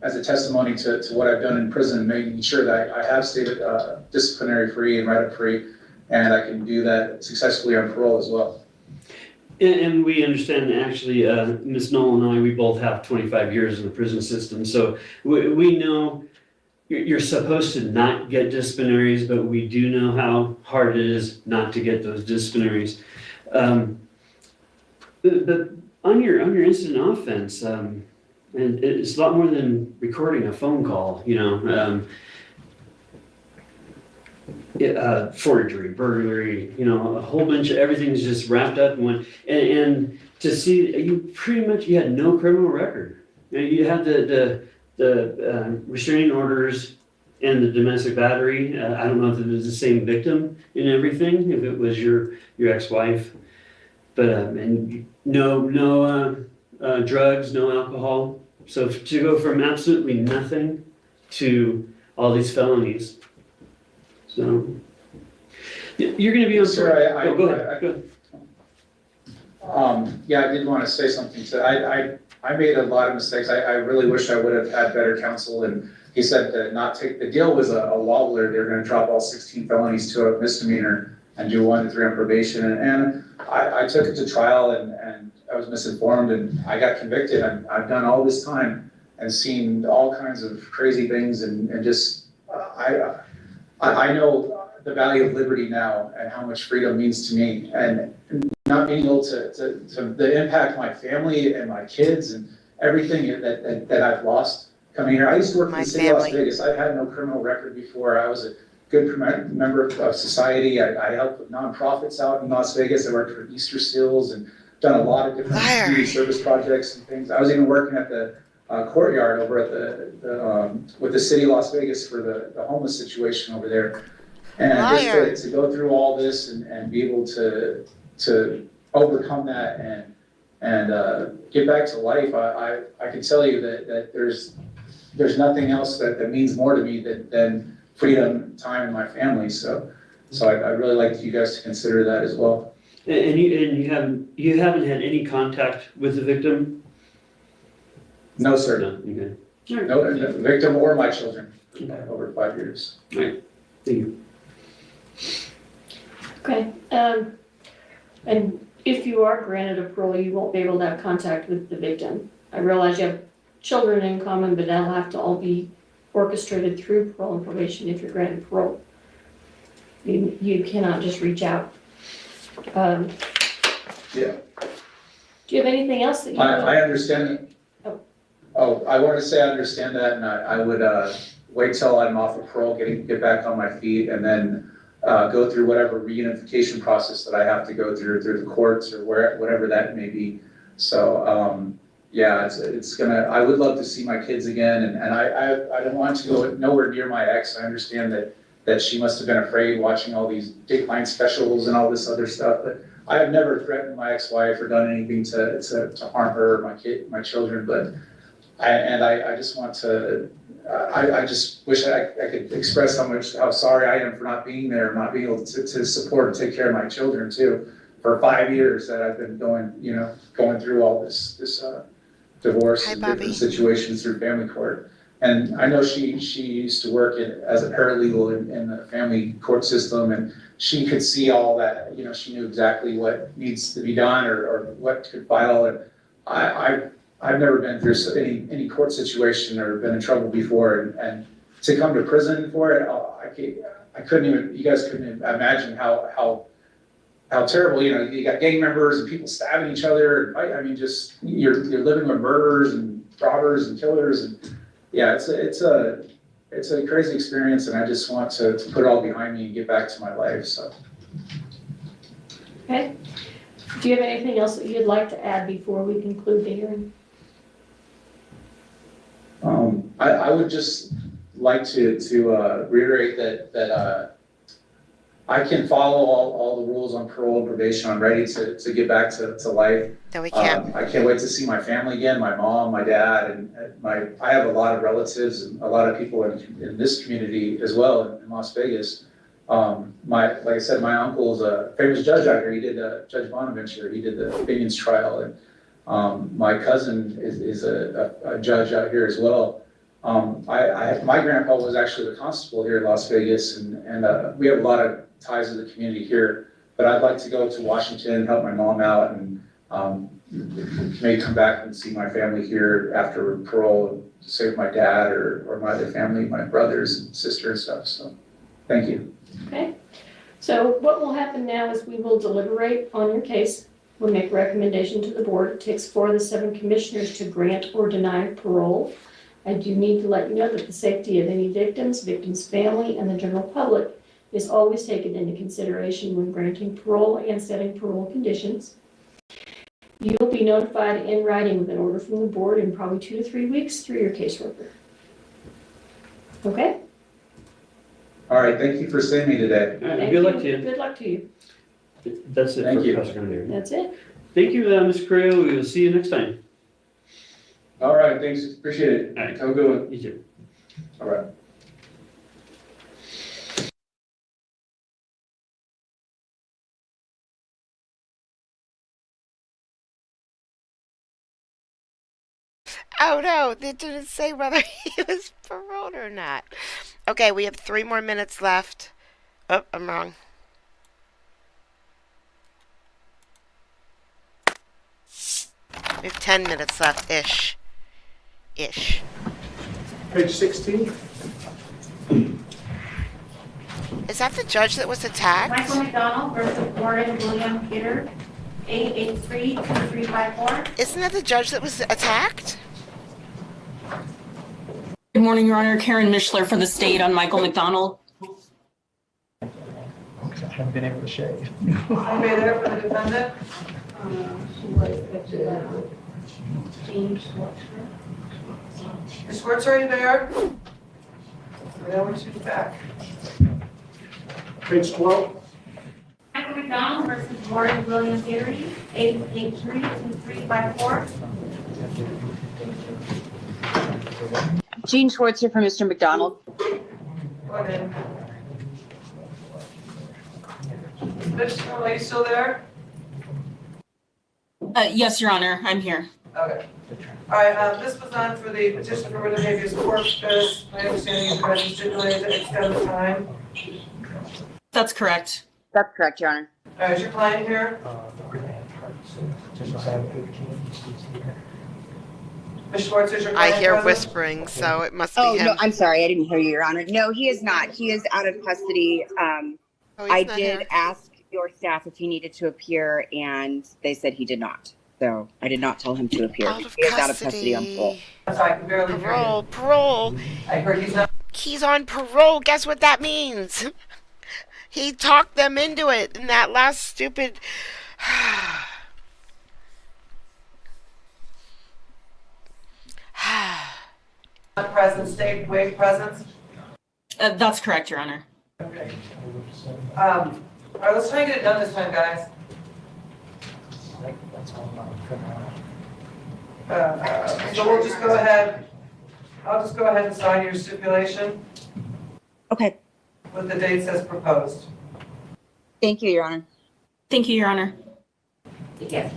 as a testimony to what I've done in prison, making sure that I have stayed disciplinary free and write-up free, and I can do that successfully on parole as well. And we understand, actually, Ms. Knoll and I, we both have 25 years in the prison system, so we know you're supposed to not get disciplinaries, but we do know how hard it is not to get those disciplinaries. But on your instant offense, and it's a lot more than recording a phone call, you know. forgery, burglary, a whole bunch of everything's just wrapped up in one. And to see you had no criminal record. You had the restraining orders and the domestic battery. I don't know if it was the same victim and everything, if it was your ex-wife, but and no drugs, no alcohol. So to go from absolutely nothing to all these felonies. So you're going to be on. Sir, go ahead. Yeah, I did want to say something. So I made a lot of mistakes. I really wish I would have had better counsel. And he said that not take, the deal was a wobbler. They were going to drop all 16 felonies to a misdemeanor and do 1 to 3 on probation. And I took it to trial and I was misinformed and I got convicted. I've done all this time and seen all kinds of crazy things and just, I know the value of liberty now and how much freedom means to me, and not being able to impact my family and my kids and everything that I've lost coming here. I used to work in the city of Las Vegas. I had no criminal record before. I was a good member of society. I helped with nonprofits out in Las Vegas. I worked for Easter Seals and done a lot of different community service projects and things. I was even working at the courtyard over at with the city of Las Vegas for the homeless situation over there. And just to go through all this and be able to overcome that and get back to life, I can tell you that there's nothing else that means more to me than freedom, time, and my family. So I'd really like you guys to consider that as well. And you haven't had any contact with the victim? No, sir. No. Okay. No, the victim or my children over 5 years. All right. Thank you. Okay, and if you are granted a parole, you won't be able to have contact with the victim. I realize you have children in common, but that'll have to all be orchestrated through parole and probation if you're granted parole. You cannot just reach out. Yeah. Do you have anything else that you? I understand. I want to say I understand that, and I would wait till I'm off of parole, get back on my feet, and then go through whatever reunification process that I have to go through the courts or whatever that may be. So yeah, it's gonna. I would love to see my kids again, and I don't want to go nowhere near my ex. I understand that she must have been afraid watching all these Dateline specials and all this other stuff, but I have never threatened my ex-wife or done anything to harm her or my children. But I just want to. I just wish I could express how sorry I am for not being there, not being able to support and take care of my children too. For 5 years that I've been going through all this divorce and different situations through family court. And I know she used to work as a paralegal in the family court system, and she could see all that. She knew exactly what needs to be done or what could file. And I've never been through any court situation or been in trouble before, and to come to prison for it, I couldn't even. You guys couldn't imagine how terrible. You got gang members and people stabbing each other. I mean, just you're living with murderers and robbers and killers, and yeah, it's a crazy experience, and I just want to put it all behind me and get back to my life. So. Okay. Do you have anything else that you'd like to add before we conclude the hearing? I would just like to reiterate that I can follow all the rules on parole and probation. I'm ready to get back to life. No, we can't. I can't wait to see my family again, my mom, my dad, and I have a lot of relatives and a lot of people in this community as well in Las Vegas. Like I said, my uncle is a famous judge out here. He did Judge Bonaventure. He did the Opinions trial, and my cousin is a judge out here as well. My grandpa was actually the constable here in Las Vegas, and we have a lot of ties to the community here. But I'd like to go to Washington and help my mom out, and maybe come back and see my family here after parole, and save my dad or my other family, my brothers and sister and stuff. So, thank you. Okay. So what will happen now is we will deliberate on your case. We'll make a recommendation to the board. It takes 4 of the 7 commissioners to grant or deny parole. I do need to let you know that the safety of any victims, victims' family, and the general public is always taken into consideration when granting parole and setting parole conditions. You'll be notified in writing with an order from the board in probably 2 to 3 weeks through your caseworker. Okay? All right, thank you for seeing me today. All right, Thank good luck to you. Good luck to you. That's it Thank for you. Prosecutor Hunter. That's it. Thank you, Ms. Correa. We will see you next time. All right, thanks, appreciate it. All right. Have a good one. You too. All right. Oh no, they didn't say whether he was paroled or not. Okay, we have 3 more minutes left. Oh, I'm wrong. We have 10 minutes left, ish. Ish. Page 16. Is that the judge that was attacked? Michael McDonald versus Warren William Peter, 883-2354. Isn't that the judge that was attacked? Good morning, Your Honor. Karen Mishler for the state on Michael McDonald. I haven't been able to shave. Anybody there for the defendant? Ms. Schwartz, are you there? Then we should be back. Page 12. Michael McDonald versus Warren William Peter, 883-2354. Jean Schwartz here for Mr. McDonald. Go ahead. Mr. are you still there? Yes, Your Honor, I'm here. Okay. All right, this was on for the petition for writ of habeas corpus. My understanding is that you stipulated to extend the time. That's correct. That's correct, Your Honor. All right, is your client here? Ms. Schwartz, is your client I hear present? whispering, so it must be Oh, him. no, I'm sorry. I didn't hear you, Your Honor. No, he is not. He is out of custody. Oh, he's I not did here. ask your staff if he needed to appear, and they said he did not. So I did not tell him to appear. Out of He is out of custody on parole. I'm sorry, I can barely hear you. Parole. I heard he's not. He's on parole. Guess what that means? He talked them into it in that last stupid. Present, state waive presence. That's correct, Your Honor. Okay. All right, let's try and get it done this time, guys. So we'll just go ahead, I'll just go ahead and sign your stipulation Okay. with the dates as proposed. Thank you, Your Honor. Thank you, Your Honor. Hang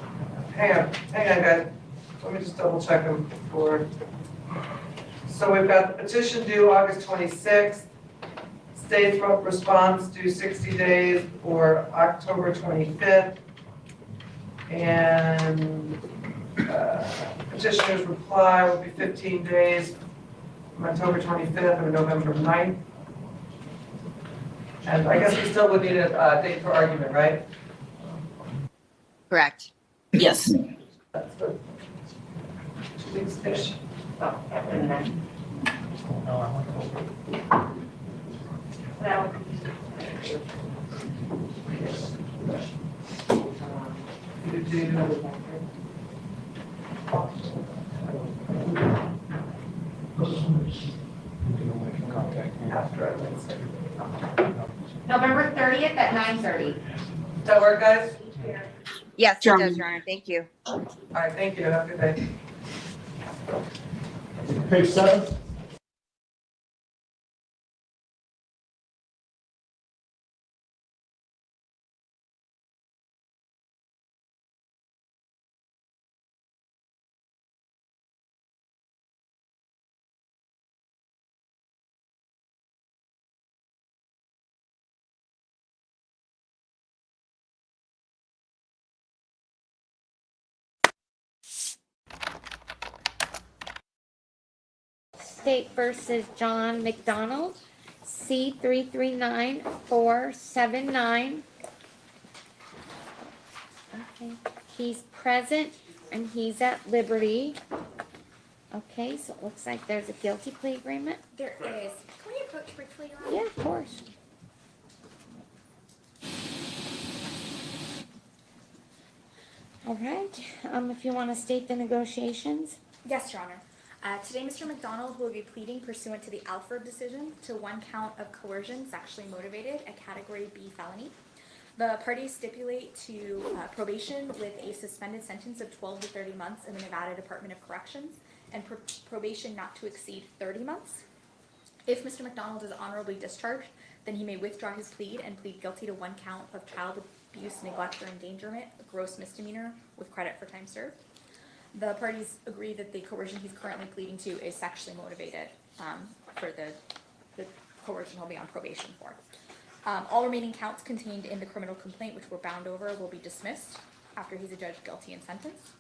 on, guys. Let me just double check them before. So we've got the petition due August 26th, state response due 60 days or October 25th, and petitioner's reply will be 15 days from October 25th or November 9th. And I guess we still would need a date for argument, right? Correct. Yes. That's good. 2 weeks-ish. November 30th at 9:30. Does that work, guys? Yes, it Sure. does, Your Honor. Thank you. All right, thank you. Have a good day. Page 7. State versus John McDonald, C339479. Okay, he's present and he's at liberty. Okay, so it looks like there's a guilty plea agreement. There is. Can we approach briefly, Your Honor? Yeah, of course. All right, if you want to state the negotiations. Yes, Your Honor. Today, Mr. McDonald will be pleading pursuant to the Alford decision to one count of coercion sexually motivated, a Category B felony. The parties stipulate to probation with a suspended sentence of 12 to 30 months in the Nevada Department of Corrections and probation not to exceed 30 months. If Mr. McDonald is honorably discharged, then he may withdraw his plea and plead guilty to one count of child abuse, neglect, or endangerment, a gross misdemeanor with credit for time served. The parties agree that the coercion he's currently pleading to is sexually motivated for the coercion he'll be on probation for. All remaining counts contained in the criminal complaint, which were bound over, will be dismissed after he's adjudged guilty and sentenced.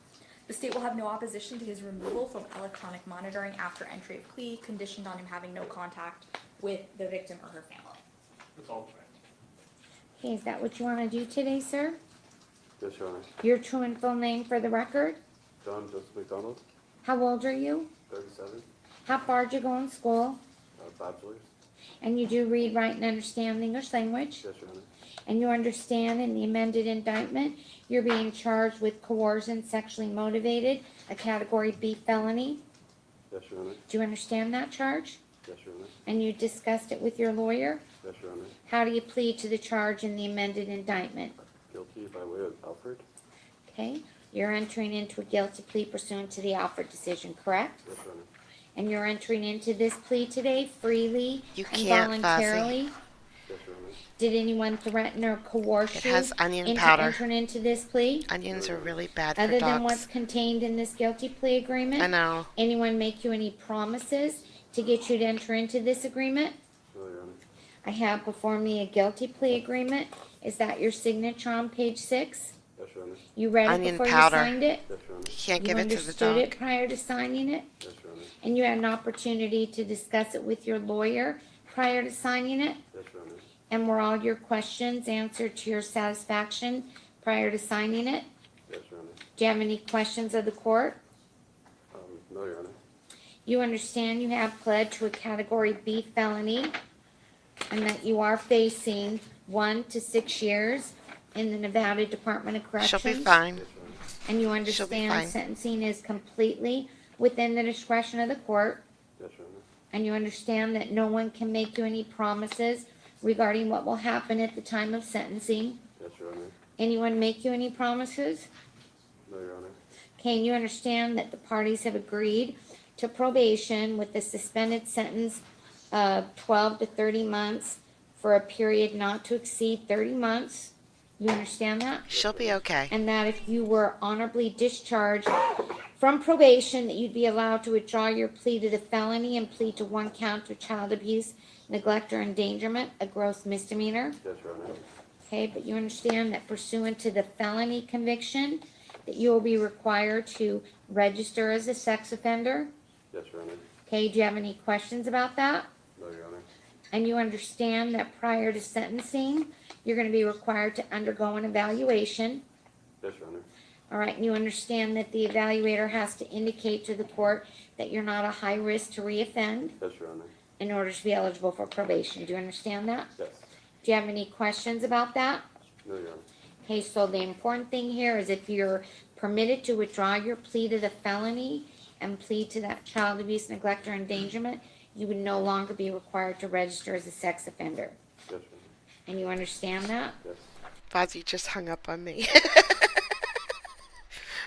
The state will have no opposition to his removal from electronic monitoring after entry of plea, conditioned on him having no contact with the victim or her family. That's all. Okay, is that what you want to do today, sir? Yes, Your Honor. Your true and full name for the record? John Joseph McDonald, How old are you? 37, How far did you go in school? bachelor's. And you do read, write, and understand the English language? Yes, Your Honor. And you understand in the amended indictment, you're being charged with coercion sexually motivated, a Category B felony? Yes, Your Honor. Do you understand that charge? Yes, Your Honor. And you discussed it with your lawyer? Yes, Your Honor. How do you plead to the charge in the amended indictment? Guilty by way of Alfred. Okay, you're entering into a guilty plea pursuant to the Alford decision, correct? Yes, Your Honor. And you're entering into this plea today freely You and can't, voluntarily? Yes, Your Honor. Did anyone threaten or coerce It you has onion into powder. entering into this plea? Onions are really bad for Other than dogs. what's contained in this guilty plea agreement? I know. Anyone make you any promises to get you to enter into this agreement? No, Your Honor. I have before me a guilty plea agreement. Is that your signature on page 6? Yes, Your Honor. You read it Onion before powder. you signed it? Yes, Your Honor. You can't You give it to the understood dog. it prior to signing it? Yes, Your Honor. And you had an opportunity to discuss it with your lawyer prior to signing it? Yes, Your Honor. And were all your questions answered to your satisfaction prior to signing it? Yes, Your Honor. Do you have any questions of the court? No, Your Honor. You understand you have pled to a Category B felony and that you are facing 1 to 6 years in the Nevada Department of Corrections? She'll be fine. Yes, Your Honor. And you She'll be understand fine. sentencing is completely within the discretion of the court? Yes, Your Honor. And you understand that no one can make you any promises regarding what will happen at the time of sentencing? Yes, Your Honor. Anyone make you any promises? No, Your Honor. Okay, and you understand that the parties have agreed to probation with a suspended sentence of 12 to 30 months for a period not to exceed 30 months? You understand that? She'll be okay. And that if you were honorably discharged from probation, that you'd be allowed to withdraw your plea to the felony and plead to one count of child abuse, neglect, or endangerment, a gross misdemeanor. Yes, Your Honor. Okay, but you understand that pursuant to the felony conviction, that you will be required to register as a sex offender. Yes, Your Honor. Okay, do you have any questions about that? No, Your Honor. And you understand that prior to sentencing, you're going to be required to undergo an evaluation. Yes, Your Honor. All right, and you understand that the evaluator has to indicate to the court that you're not a high risk to reoffend Yes, Your Honor. in order to be eligible for probation. Do you understand that? Yes. Do you have any questions about that? No, Your Honor. Okay, so the important thing here is if you're permitted to withdraw your plea to the felony and plead to that child abuse, neglect, or endangerment, you would no longer be required to register as a sex offender. Yes, Your Honor. And you understand that? Yes. Fozzie just hung up on me.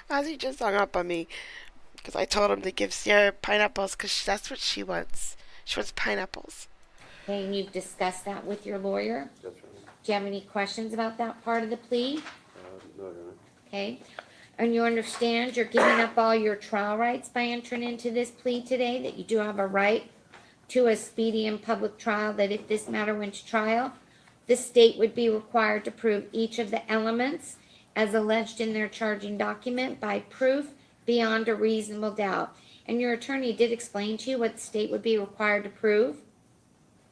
Fozzie just hung up on me because I told him to give Sierra pineapples because that's what she wants. She wants pineapples. Okay, and you've discussed that with your lawyer? Yes, Your Honor. Do you have any questions about that part of the plea? No, Your Honor. Okay. And you understand you're giving up all your trial rights by entering into this plea today, that you do have a right to a speedy and public trial, that if this matter went to trial, the state would be required to prove each of the elements as alleged in their charging document by proof beyond a reasonable doubt. And your attorney did explain to you what the state would be required to prove,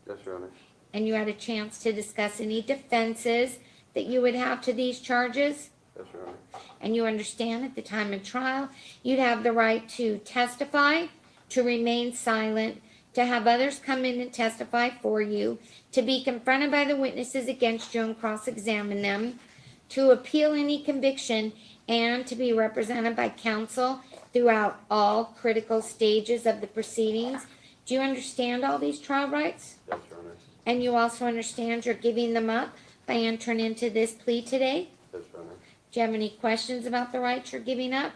Yes, Your Honor. and you had a chance to discuss any defenses that you would have to these charges. Yes, Your Honor. And you understand at the time of trial, you'd have the right to testify, to remain silent, to have others come in and testify for you, to be confronted by the witnesses against you and cross-examine them, to appeal any conviction, and to be represented by counsel throughout all critical stages of the proceedings. Do you understand all these trial rights? Yes, Your Honor. And you also understand you're giving them up by entering into this plea today? Yes, Your Honor. Do you have any questions about the rights you're giving up?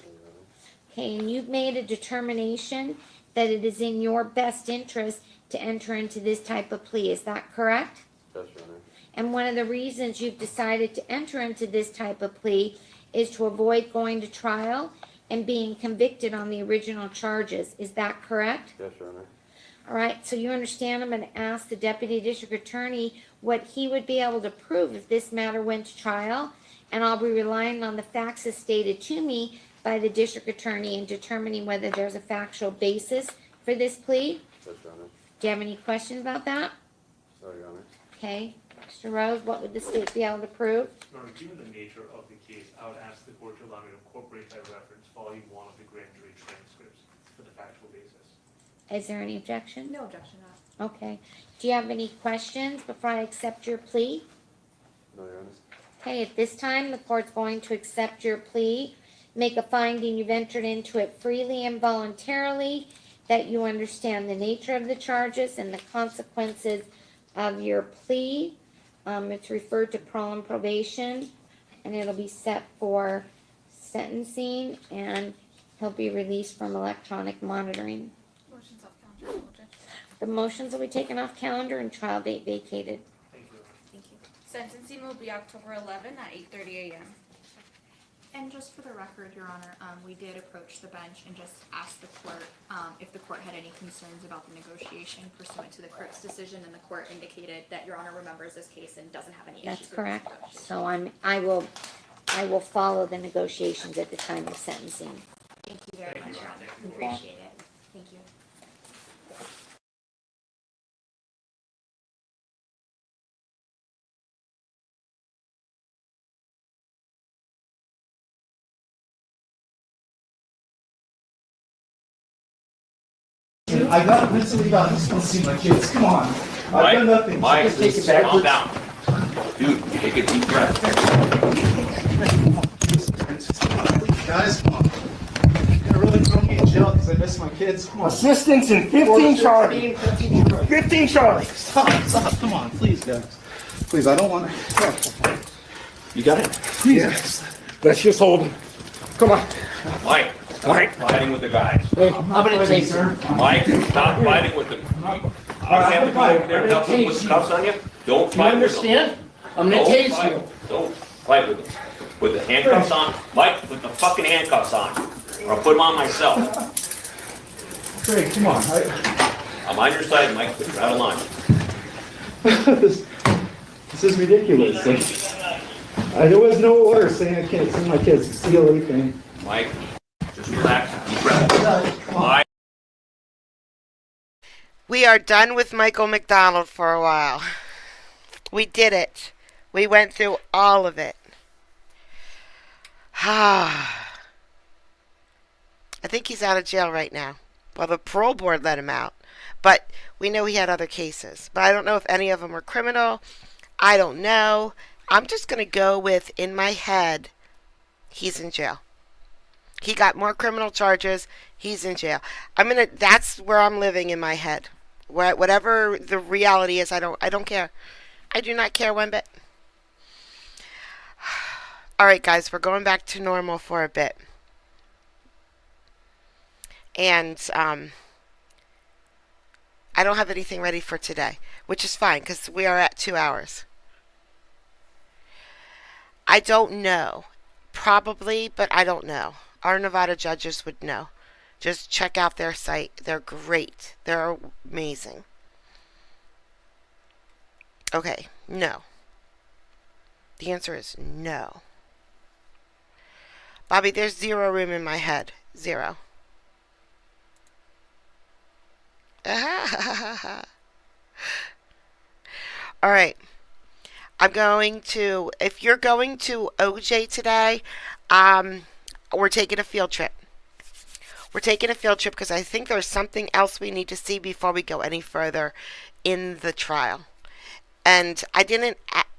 No, Your Honor. Okay, and you've made a determination that it is in your best interest to enter into this type of plea. Is that correct? Yes, Your Honor. And one of the reasons you've decided to enter into this type of plea is to avoid going to trial and being convicted on the original charges. Is that correct? Yes, Your Honor. All right, so you understand I'm going to ask the Deputy District Attorney what he would be able to prove if this matter went to trial, and I'll be relying on the facts as stated to me by the District Attorney in determining whether there's a factual basis for this plea. Yes, Your Honor. Do you have any questions about that? No, Your Honor. Okay, Mr. Rose, what would the state be able to prove? Your Honor, given the nature of the case, I would ask the court to allow me to incorporate by reference volume 1 of the grand jury transcripts for the factual basis. Is there any objection? No objection to that. Okay. Do you have any questions before I accept your plea? No, Your Honor. Okay, at this time, the court's going to accept your plea, make a finding you've entered into it freely and voluntarily, that you understand the nature of the charges and the consequences of your plea. It's referred to parole and probation, and it'll be set for sentencing, and he'll be released from electronic monitoring. Motion's off calendar, Judge. The motions will be taken off calendar and trial date vacated. Thank you. Thank you. Sentencing will be October 11 at 8:30 a.m. And just for the record, Your Honor, we did approach the bench and just asked the court if the court had any concerns about the negotiation pursuant to the clerk's decision, and the court indicated that Your Honor remembers this case and doesn't have any issues That's with this correct. negotiation. So I will follow the negotiations at the time of sentencing. Thank you very much, Your Honor. We Okay. appreciate it. Thank you. I got to leave out. I just want to see my kids. Come on. I've done nothing. Mike, Just take it backwards. calm down. Dude, take a deep breath. Guys, come on. You're gonna really throw me in jail because I missed my kids. Come on. Assistance in 15 Charlie. 15 Charlie. Stop. Come on, please, guys. Please, I don't want to. You got it? Please, guys. Let's just hold him. Come on. Mike, stop fighting with the guys. I'm gonna take her. Mike, stop fighting with them. I have to go over there and help them with cuffs on you. Don't Do you fight with them. understand? I'm gonna Don't tase fight. you. Don't fight with them. With the handcuffs on. Mike, put the fucking handcuffs on. Or I'll put them on myself. Great, come on. I'm on your side, Mike, but you're out of line. This is ridiculous. There was no order saying I can't see my kids steal anything. Mike, just relax. Deep breath. Mike. We are done with Michael McDonald for a while. We did it. We went through all of it. I think he's out of jail right now. Well, the parole board let him out. But we know he had other cases. But I don't know if any of them were criminal. I don't know. I'm just going to go with, in my head, he's in jail. He got more criminal charges. He's in jail. That's where I'm living in my head. Whatever the reality is, I don't care. I do not care one bit. All right, guys, we're going back to normal for a bit. And I don't have anything ready for today, which is fine because we are at 2 hours. I don't know. Probably, but I don't know. Our Nevada judges would know. Just check out their site. They're great. They're amazing. Okay, no. The answer is no. Bobby, there's zero room in my head. Zero. All right. I'm going to, if you're going to OJ today, we're taking a field trip. We're taking a field trip because I think there's something else we need to see before we go any further in the trial. And I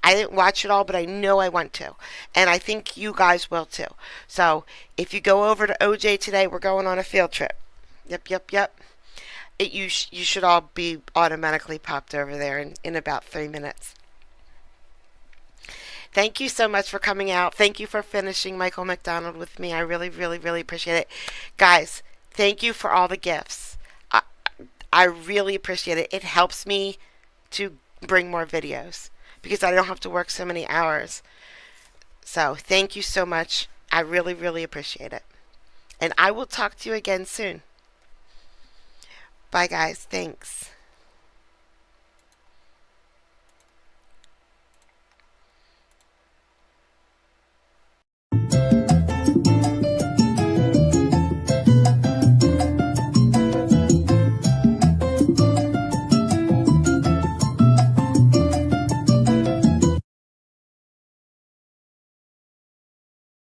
I didn't watch it all, but I know I want to. And I think you guys will too. So if you go over to OJ today, we're going on a field trip. Yep. You should all be automatically popped over there in about 3 minutes. Thank you so much for coming out. Thank you for finishing Michael McDonald with me. I really, really, really appreciate it. Guys, thank you for all the gifts. I really appreciate it. It helps me to bring more videos because I don't have to work so many hours. So thank you so much. I really, really appreciate it. And I will talk to you again soon. Bye, guys. Thanks.